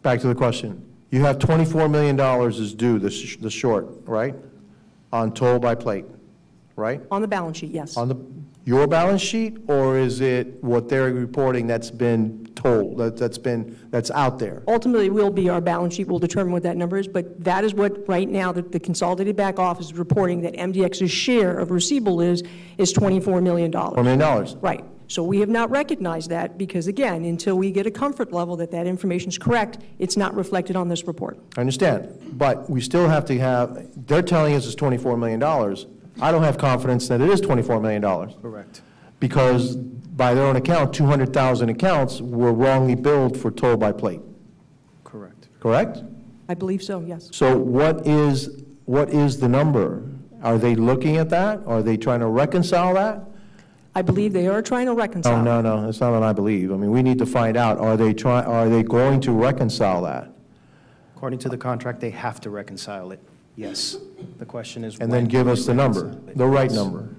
Back to the question. You have $24 million is due, the short, right? On toll by plate, right? On the balance sheet, yes. On your balance sheet, or is it what they're reporting that's been told, that's out there? Ultimately, will be our balance sheet will determine what that number is, but that is what right now the consolidated back office is reporting that MDX's share of receivable is $24 million. $4 million. Right. So we have not recognized that because, again, until we get a comfort level that that information is correct, it's not reflected on this report. I understand, but we still have to have, they're telling us it's $24 million. I don't have confidence that it is $24 million. Correct. Because by their own account, 200,000 accounts were wrongly billed for toll by plate. Correct. Correct? I believe so, yes. So what is the number? Are they looking at that? Are they trying to reconcile that? I believe they are trying to reconcile. Oh, no, it's not what I believe. I mean, we need to find out, are they going to reconcile that? According to the contract, they have to reconcile it. Yes. The question is And then give us the number, the right Yes. number.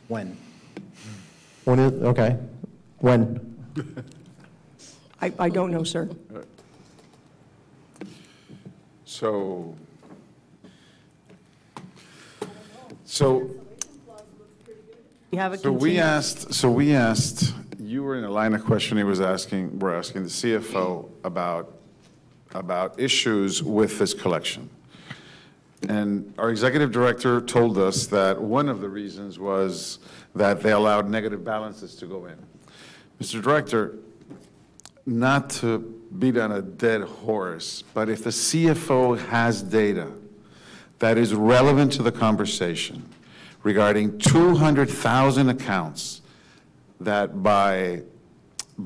When? When is, okay, when? I don't know, sir. So We have a we asked, you were in a line of questioning, we're asking the CFO about issues with this collection. And our executive director told us that one of the reasons was that they allowed negative balances to go in. Mr. Director, not to beat on a dead horse, but if the CFO has data that is relevant to the conversation regarding 200,000 accounts that by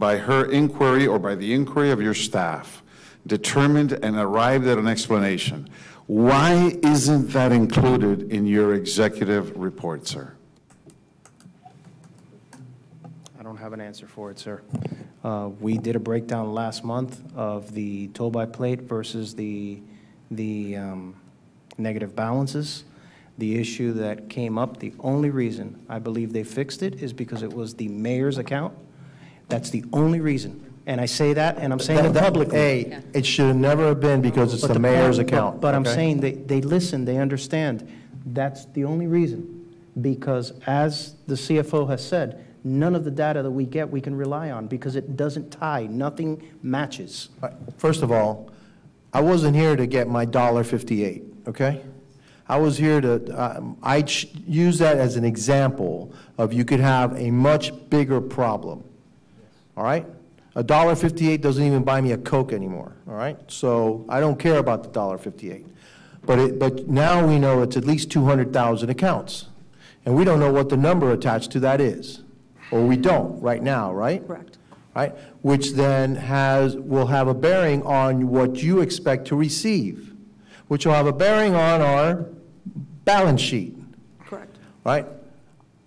her inquiry or by the inquiry of your staff determined and arrived at an explanation, why isn't that included in your executive report, sir? I don't have an answer for it, sir. We did a breakdown last month of the toll by plate versus the negative balances. The issue that came up, the only reason I believe they fixed it is because it was the mayor's account. That's the only reason. And I say that, and I'm saying it publicly. Hey, it should never have been because it's But the mayor's point- account. But I'm okay? saying they listen, they understand. That's the only reason. Because as the CFO has said, none of the data that we get we can rely on because it doesn't tie, nothing matches. First of all, I wasn't here to get my $1.58, okay? I was here to, use that as an example of you could have a much bigger problem, all right? $1.58 doesn't even buy me a Coke anymore, all right? So I don't care about the $1.58. But now we know it's at least 200,000 accounts. And we don't know what the number attached to that is. Or we don't right now, right? Correct. Right? Which then will have a bearing on what you expect to receive, which will have a bearing on our balance sheet. Correct. Right?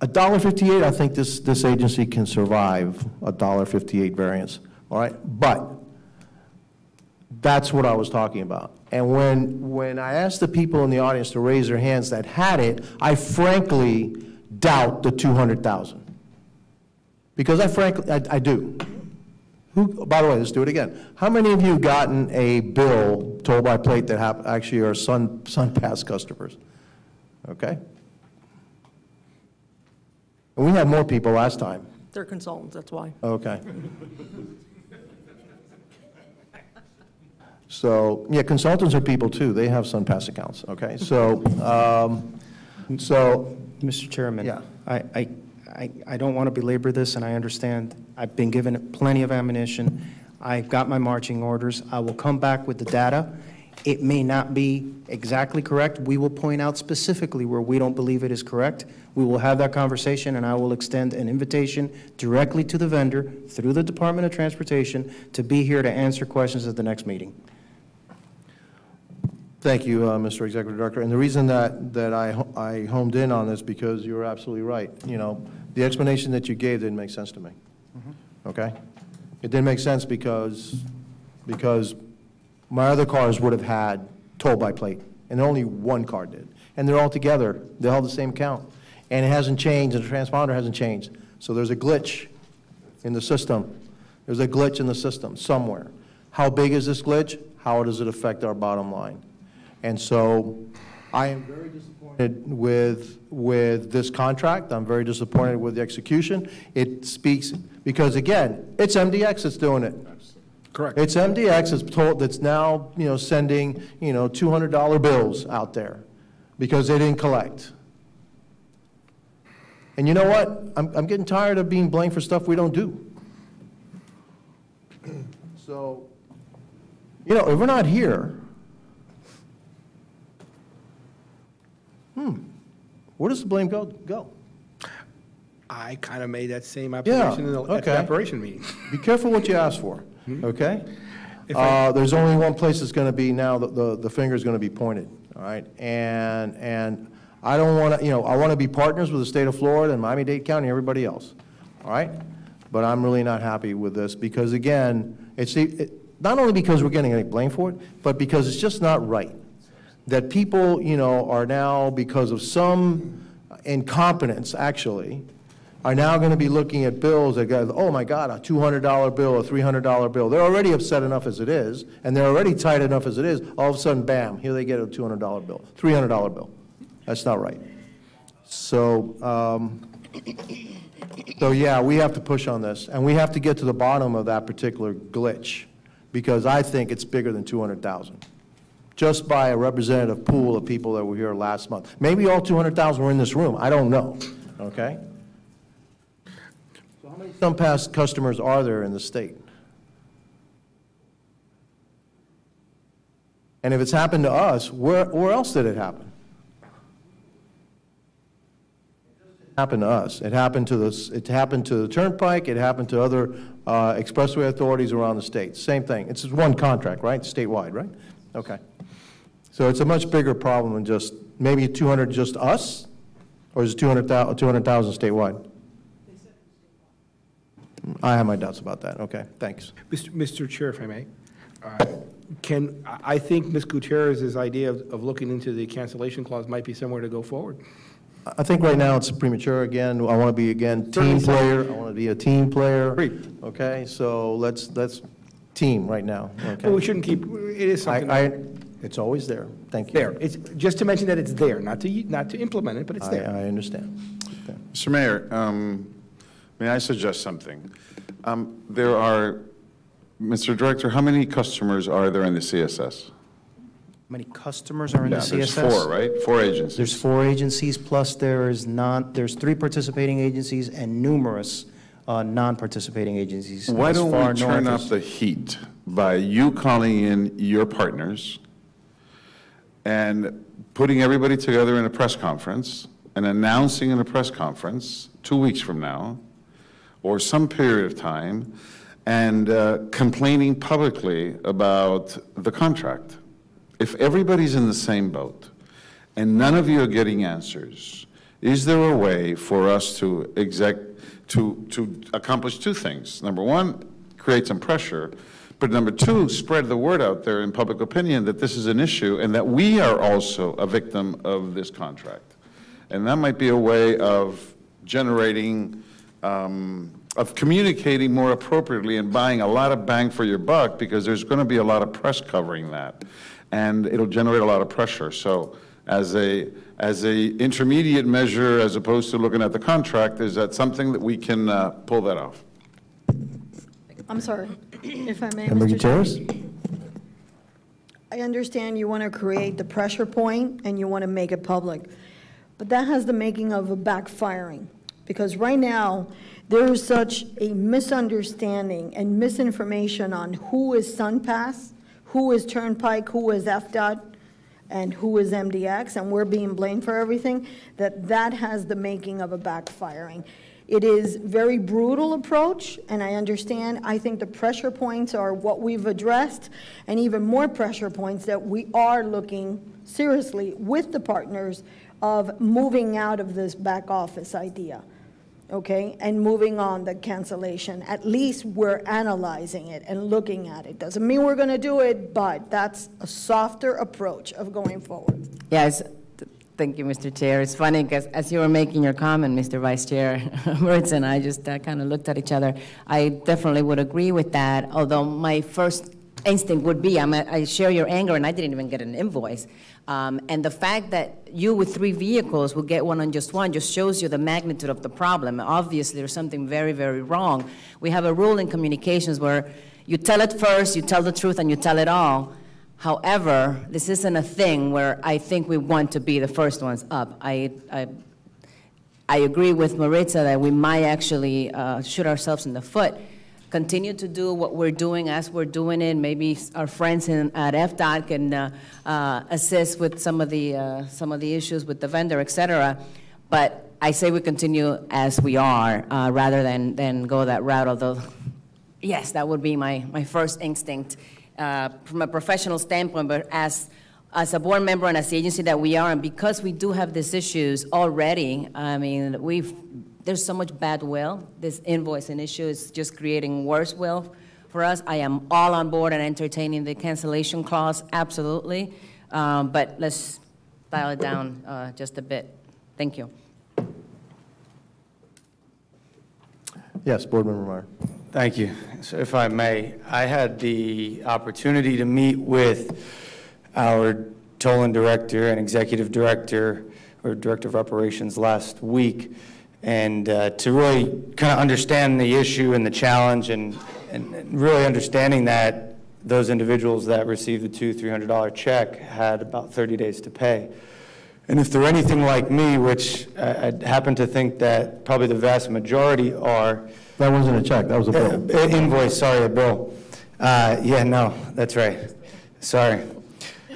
$1.58, I think this agency can survive a $1.58 variance, all right? But that's what I was talking about. And when I asked the people in the audience to raise their hands that had it, I frankly doubt the 200,000. Because I do. By the way, let's do it again. How many of you have gotten a bill toll by plate that actually are SunPass customers? Okay? And we had more people last time. They're consultants, that's why. Okay. So, yeah, consultants are people too. They have SunPass accounts, okay? So, Mr. Chairman. Yeah. I don't want to belabor this, and I understand. I've been given plenty of ammunition. I've got my marching orders. I will come back with the data. It may not be exactly correct. We will point out specifically where we don't believe it is correct. We will have that conversation, and I will extend an invitation directly to the vendor through the Department of Transportation to be here to answer questions at the next meeting. thank you, Mr. Executive Director. And the reason that I homed in on this, because you're absolutely right. You know, the explanation that you gave didn't make sense to me. Okay? It didn't make sense because my other cars would have had toll by plate, and only one car did. And they're all together. They all have the same count. And it hasn't changed, and the transponder hasn't changed. So there's a glitch in the system. There's a glitch in the system somewhere. How big is this glitch? How does it affect our bottom line? And so I am very disappointed with this contract. I'm very disappointed with the execution. It speaks, because again, it's MDX that's doing it. Correct. It's MDX that's now, sending, $200 bills out there because they didn't collect. And you know what? I'm getting tired of being blamed for stuff we don't do. So, if we're not here, where does the blame go? I kind of made that same observation at the operation meeting. Be careful what you ask for, okay? There's only one place that's going to be now, the finger's going to be pointed, all right? And I don't want to, I want to be partners with the state of Florida and Miami-Dade County and everybody else, all right? But I'm really not happy with this because, again, not only because we're getting any blame for it, but because it's just not right. That people, are now, because of some incompetence, actually, are now going to be looking at bills that go, oh my God, a $200 bill, a $300 bill. They're already upset enough as it is, and they're already tight enough as it is. All of a sudden, bam, here they get a $200 bill, $300 bill. That's not right. So, yeah, we have to push on this, and we have to get to the bottom of that particular glitch, because I think it's bigger than 200,000. Just by a representative pool of people that were here last month. Maybe all 200,000 were in this room. I don't know, okay? So how many SunPass customers are there in the state? And if it's happened to us, where else did it happen? It happened to us. It happened to the Turnpike. It happened to other expressway authorities around the state. Same thing. It's one contract, right? Statewide, right? Okay. So it's a much bigger problem than just maybe 200 just us, or is it 200,000 statewide? I have my doubts about that. Okay, thanks. Mr. Chair, if I may, I think Ms. Gutierrez's idea of looking into the cancellation clause might be somewhere to go forward. I think right now it's premature again. I want to be, again, team player. I want to be a team player. Agreed. Okay, so let's team right now. Okay. Well, we shouldn't keep, it is something. It's always there. Thank you. There. It's just to mention that it's there, not to implement it, but it's there. I understand. Okay. Mr. Mayor, may I suggest something? There are, Mr. Director, how many customers are there in the CSS? How many customers are in the CSS? There's 4, right? 4 agencies. There's 4 agencies, plus there's 3 participating agencies and numerous non-participating agencies. Why as don't far we turn north up as- the heat by you calling in your partners and putting everybody together in a press conference and announcing in a press conference 2 weeks from now, or some period of time, and complaining publicly about the contract? If everybody's in the same boat and none of you are getting answers, is there a way for us to accomplish two things? Number one, create some pressure, but number two, spread the word out there in public opinion that this is an issue and that we are also a victim of this contract. And that might be a way of generating, of communicating more appropriately and buying a lot of bang for your buck, because there's going to be a lot of press covering that, and it'll generate a lot of pressure. So as a intermediate measure, as opposed to looking at the contract, is that something that we can pull that off? I'm sorry, if I may, Member Mr. Gutierrez? I understand you want to create the pressure point and you want to make it public, but that has the making of a backfiring, because right now, there is such a misunderstanding and misinformation on who is SunPass, who is Turnpike, who is FDOT, and who is MDX, and we're being blamed for everything, that has the making of a backfiring. It is very brutal approach, and I understand. I think the pressure points are what we've addressed, and even more pressure points that we are looking seriously with the partners of moving out of this back office idea, okay, and moving on the cancellation. At least we're analyzing it and looking at it. Doesn't mean we're going to do it, but that's a softer approach of going forward. Yes, thank you, Mr. Chair. It's funny because as you were making your comment, Mr. Vice Chair, Moritz and I just kind of looked at each other. I definitely would agree with that, although my first instinct would be, I share your anger, and I didn't even get an invoice. And the fact that you with 3 vehicles will get one on just one just shows you the magnitude of the problem. Obviously, there's something very, very wrong. We have a rule in communications where you tell it first, you tell the truth, and you tell it all. However, this isn't a thing where I think we want to be the first ones up. I agree with Maritza that we might actually shoot ourselves in the foot. Continue to do what we're doing as we're doing it. Maybe our friends at FDOT can assist with some of the issues with the vendor, et cetera. But I say we continue as we are rather than go that route, although, yes, that would be my first instinct from a professional standpoint. But as a board member and as the agency that we are, and because we do have these issues already, I mean, there's so much bad will. This invoicing issue is just creating worse will for us. I am all on board and entertaining the cancellation clause, absolutely. But let's dial it down just a bit. Thank you. Yes, Board Member Meyer. Thank you. So if I may, I had the opportunity to meet with our tolling director and executive director, or director of operations, last week, and to really kind of understand the issue and the challenge, and really understanding that those individuals that received the $200-300 check had about 30 days to pay. And if they're anything like me, which I happen to think that probably the vast majority are. That wasn't a check, that was a bill. Invoice, sorry, a bill. Yeah, no, that's right. Sorry.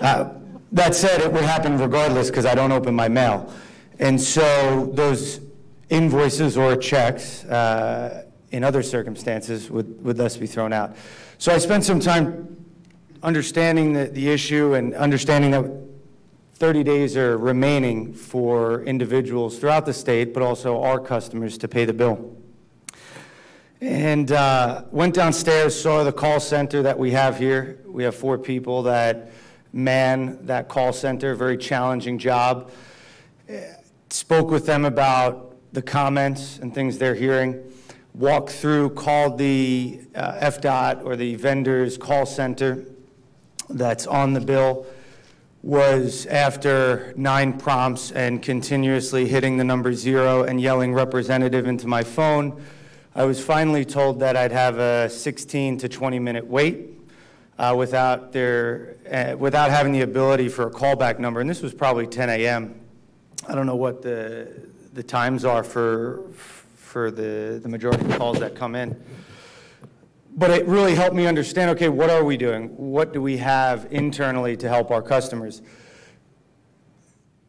That said, it would happen regardless because I don't open my mail. And so those invoices or checks in other circumstances would thus be thrown out. So I spent some time understanding the issue and understanding that 30 days are remaining for individuals throughout the state, but also our customers to pay the bill. And went downstairs, saw the call center that we have here. We have 4 people that man that call center, very challenging job. Spoke with them about the comments and things they're hearing. Walked through, called the FDOT or the vendor's call center that's on the bill. Was after 9 prompts and continuously hitting the number 0 and yelling representative into my phone, I was finally told that I'd have a 16 to 20-minute wait without having the ability for a callback number. And this was probably 10 a.m. I don't know what the times are for for the majority of the calls that come in. But it really helped me understand, okay, what are we doing? What do we have internally to help our customers?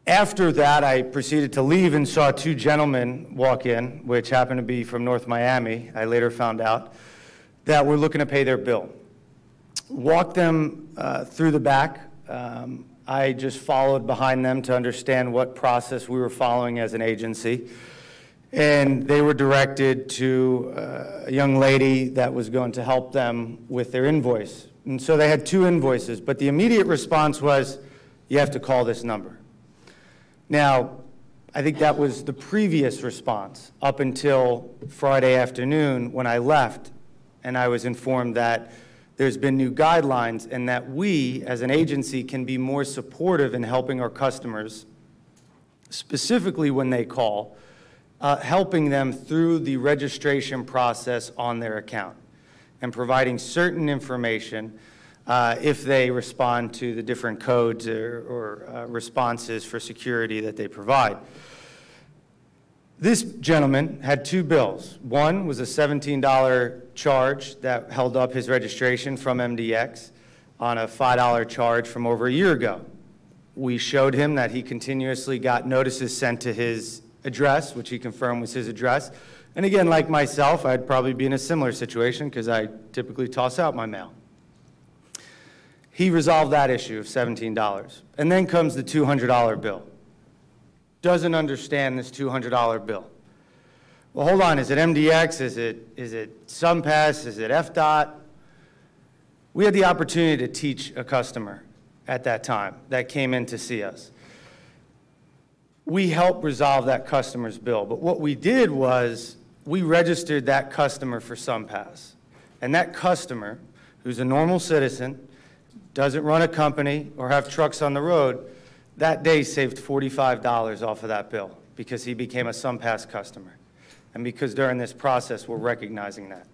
After that, I proceeded to leave and saw two gentlemen walk in, which happened to be from North Miami, I later found out, that were looking to pay their bill. Walked them through the back. I just followed behind them to understand what process we were following as an agency. And they were directed to a young lady that was going to help them with their invoice. And so they had two invoices, but the immediate response was, you have to call this number. Now, I think that was the previous response up until Friday afternoon when I left and I was informed that there's been new guidelines and that we as an agency can be more supportive in helping our customers, specifically when they call, helping them through the registration process on their account and providing certain information if they respond to the different codes or responses for security that they provide. This gentleman had two bills. One was a $17 charge that held up his registration from MDX on a $5 charge from over a year ago. We showed him that he continuously got notices sent to his address, which he confirmed was his address. And again, like myself, I'd probably be in a similar situation because I typically toss out my mail. He resolved that issue of $17. And then comes the $200 bill. Doesn't understand this $200 bill. Well, hold on, is it MDX? Is it SunPass? Is it FDOT? We had the opportunity to teach a customer at that time that came in to see us. We helped resolve that customer's bill, but what we did was we registered that customer for SunPass. And that customer, who's a normal citizen, doesn't run a company or have trucks on the road, that day saved $45 off of that bill because he became a SunPass customer. And because during this process, we're recognizing that.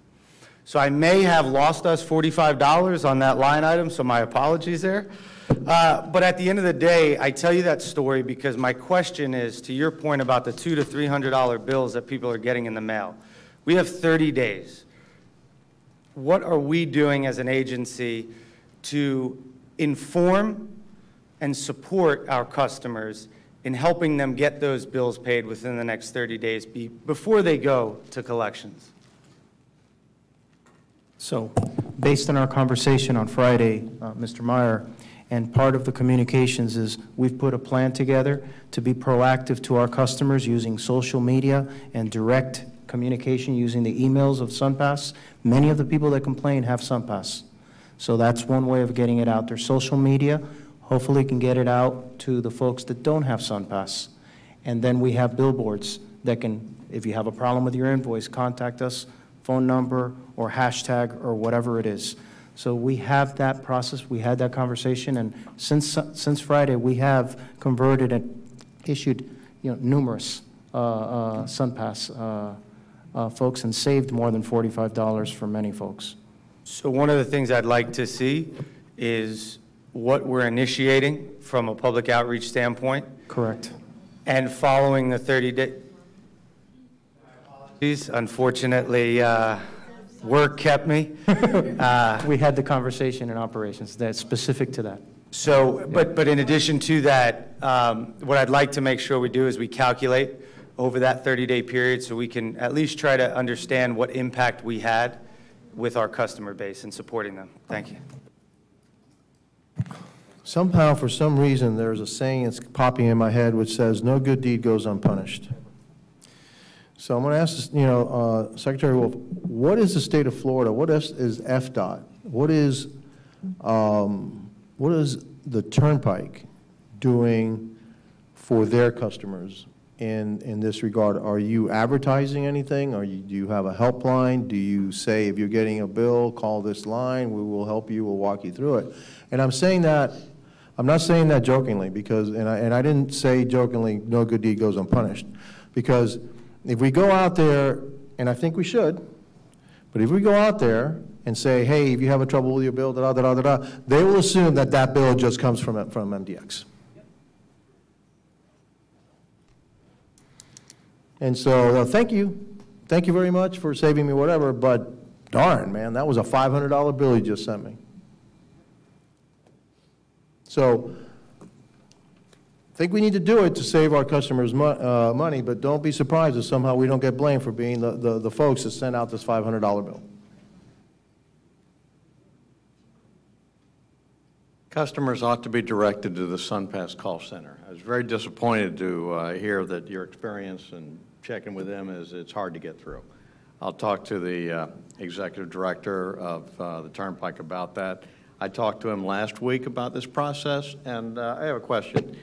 So I may have lost us $45 on that line item, so my apologies there. But at the end of the day, I tell you that story because my question is, to your point about the $200 to $300 bills that people are getting in the mail. We have 30 days. What are we doing as an agency to inform and support our customers in helping them get those bills paid within the next 30 days before they go to collections? So, based on our conversation on Friday, Mr. Meyer, and part of the communications is we've put a plan together to be proactive to our customers using social media and direct communication using the emails of SunPass. Many of the people that complain have SunPass. So that's one way of getting it out there. Social media, hopefully can get it out to the folks that don't have SunPass. And then we have billboards that can, if you have a problem with your invoice, contact us, phone number or hashtag or whatever it is. So we have that process, we had that conversation, and since Friday, we have converted and issued, numerous SunPass folks and saved more than $45 for many folks. So one of the things I'd like to see is what we're initiating from a public outreach standpoint. Correct. And following the 30-day. Unfortunately, work kept me. We had the conversation in operations that's specific to that. So, but in addition to that, what I'd like to make sure we do is we calculate over that 30-day period so we can at least try to understand what impact we had with our customer base and supporting them. Thank you. Somehow, for some reason, there's a saying that's popping in my head which says, no good deed goes unpunished. So I'm going to ask, Secretary Wolf, what is the state of Florida? What is FDOT? What is the Turnpike doing for their customers in this regard? Are you advertising anything? Do you have a helpline? Do you say, if you're getting a bill, call this line, we will help you, we'll walk you through it? And I'm saying that, I'm not saying that jokingly, because, and I didn't say jokingly, no good deed goes unpunished, because if we go out there, and I think we should, but if we go out there and say, hey, if you have a trouble with your bill, they will assume that that bill just comes from MDX. And so, thank you. thank you very much for saving me whatever, but darn, man, that was a $500 bill you just sent me. So I think we need to do it to save our customers money, but don't be surprised if somehow we don't get blamed for being the folks that sent out this $500 bill. Customers ought to be directed to the SunPass call center. I was very disappointed to hear that your experience in checking with them is it's hard to get through. I'll talk to the executive director of the Turnpike about that. I talked to him last week about this process, and I have a question.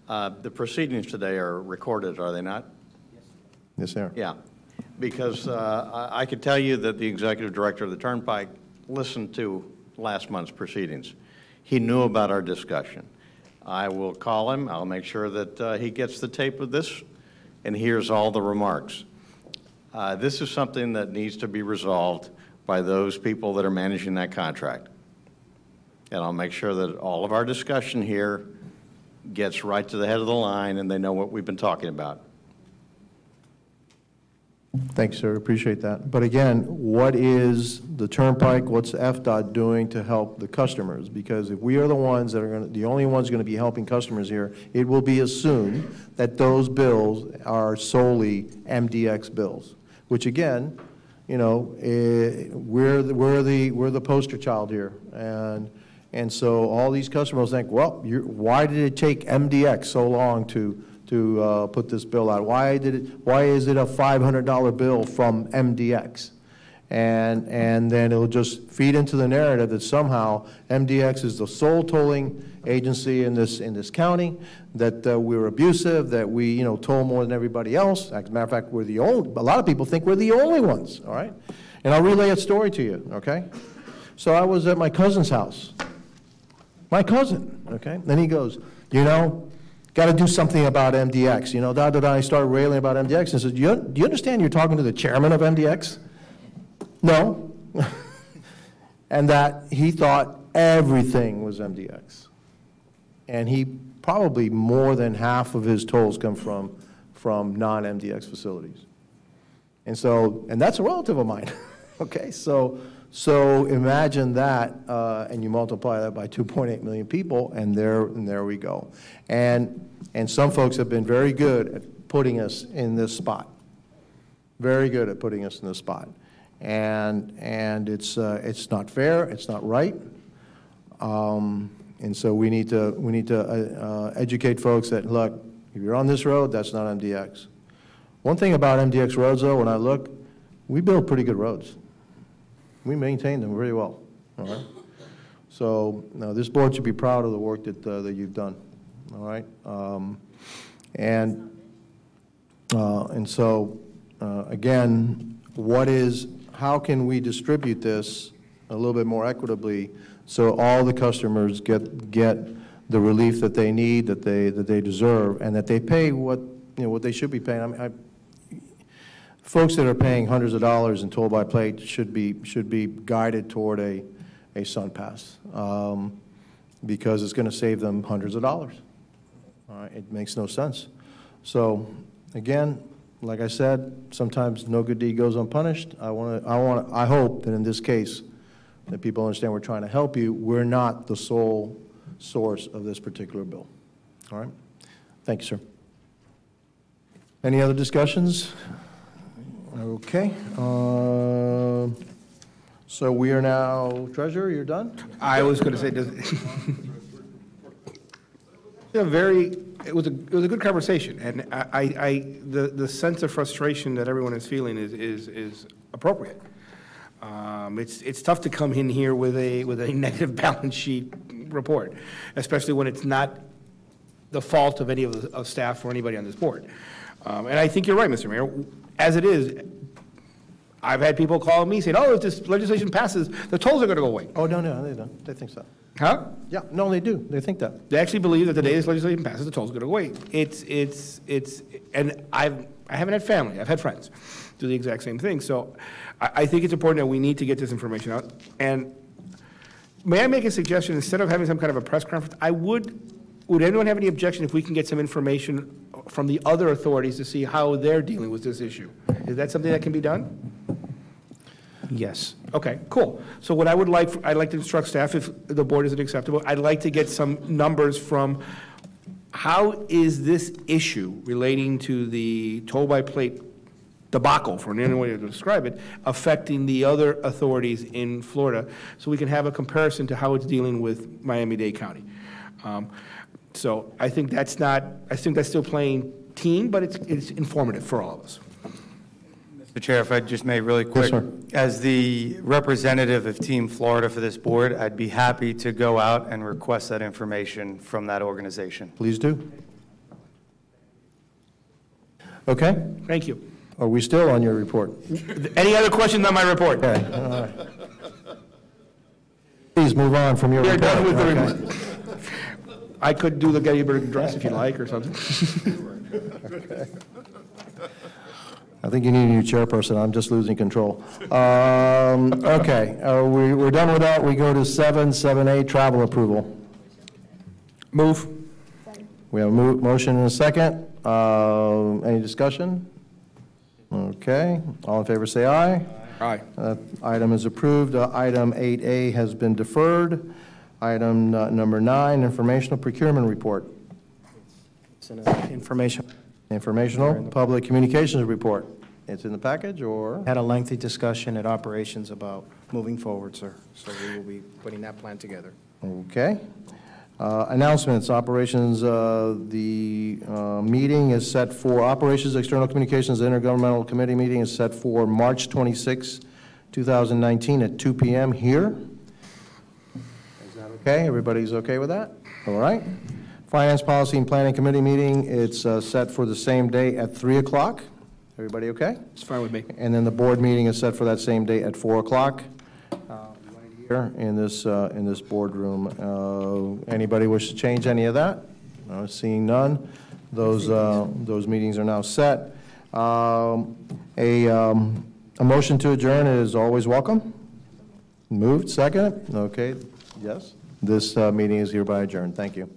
The proceedings today are recorded, are they not? Yes, sir. Yeah, because I could tell you that the executive director of the Turnpike listened to last month's proceedings. He knew about our discussion. I will call him. I'll make sure that he gets the tape of this and hears all the remarks. This is something that needs to be resolved by those people that are managing that contract. And I'll make sure that all of our discussion here gets right to the head of the line and they know what we've been talking about. Thanks, sir. Appreciate that. But again, what is the Turnpike, what's FDOT doing to help the customers? Because if we are the ones that are the only ones going to be helping customers here, it will be assumed that those bills are solely MDX bills, which again, you know, we're the poster child here. And so all these customers think, well, why did it take MDX so long to put this bill out? Why is it a $500 bill from MDX? And then it'll just feed into the narrative that somehow MDX is the sole tolling agency in this county, that we're abusive, that we toll more than everybody else. As a matter of fact, we're the only. A lot of people think we're the only ones. All right, and I'll relay a story to you. Okay, so I was at my cousin's house. My cousin. Okay, then he goes, got to do something about MDX. I started railing about MDX and said, do you understand you're talking to the chairman of MDX? No. And that he thought everything was MDX. And he probably more than half of his tolls come from non-MDX facilities. And that's a relative of mine. Okay, so imagine that, and you multiply that by 2.8 million people, and there we go. And some folks have been very good at putting us in this spot. Very good at putting us in this spot. And it's not fair, it's not right. And so we need to educate folks that, look, if you're on this road, that's not MDX. One thing about MDX roads, though, when I look, we build pretty good roads. We maintain them very well, all right? So this board should be proud of the work that you've done, all right? And so, again, how can we distribute this a little bit more equitably so all the customers get the relief that they need, that they deserve, and that they pay what they should be paying? I mean, folks that are paying hundreds of dollars in toll by plate should be guided toward a SunPass, because it's going to save them hundreds of dollars. All right, it makes no sense. So again, like I said, sometimes no good deed goes unpunished. I hope that in this case that people understand we're trying to help you. We're not the sole source of this particular bill. All right, thank you, sir. Any other discussions? Okay, so we are now, Treasurer, you're done? I was going to say, it was a good conversation, and the sense of frustration that everyone is feeling is appropriate. It's tough to come in here with a negative balance sheet report, especially when it's not the fault of any of staff or anybody on this board. And I think you're right, Mr. Mayor. As it is, I've had people call me saying, oh, if this legislation passes, the tolls are going to go away. Oh, no, they don't. They think so. Huh? Yeah, no, they do. They think that. They actually believe that the day this legislation passes, the tolls are going to go away. And I haven't had family. I've had friends do the exact same thing. So I think it's important that we need to get this information out. And may I make a suggestion? Instead of having some kind of a press conference, I would would anyone have any objection if we can get some information from the other authorities to see how they're dealing with this issue? Is that something that can be done? Yes. Okay, cool. So what I would like, I'd like to instruct staff, if the board isn't acceptable, I'd like to get some numbers from how is this issue relating to the toll-by-plate debacle, for any way to describe it, affecting the other authorities in Florida, so we can have a comparison to how it's dealing with Miami-Dade County. So I think that's still playing team, but it's informative for all of us. Mr. Chair, if I just may really quick. Yes, sir. As the representative of Team Florida for this board, I'd be happy to go out and request that information from that organization. Please do. Okay, Thank you. are we still on your report? Any other questions on my report? Okay, all right. Please move on from your We're report. done with the Okay. report. I could do the Gettysburg Address if you like, or something. I think you need a new chairperson, I'm just losing control. Okay, we're done with that, we go to 7A, travel approval. Move. We have a motion and a second. Any discussion? Okay, all in favor say aye. Aye. Item is approved. Item 8A has been deferred. Item number 9, informational procurement report. It's an information. Informational, public communications report. It's in the package, or? Had a lengthy discussion at operations about moving forward, sir. So we will be putting that plan together. Okay. Announcements, operations, the meeting is set for, Operations, External Communications, Intergovernmental Committee meeting is set for March 26, 2019 at 2 p.m. here. Is that okay? Everybody's okay with that? All right. Finance, Policy, and Planning Committee meeting, it's set for the same day at 3 o'clock. Everybody okay? It's fine with me. And then the board meeting is set for that same day at 4 o'clock. Here in this boardroom. Anybody wish to change any of that? Seeing none, those meetings are now set. A motion to adjourn is always welcome. Moved, second. Okay, yes. This meeting is hereby adjourned. Thank you.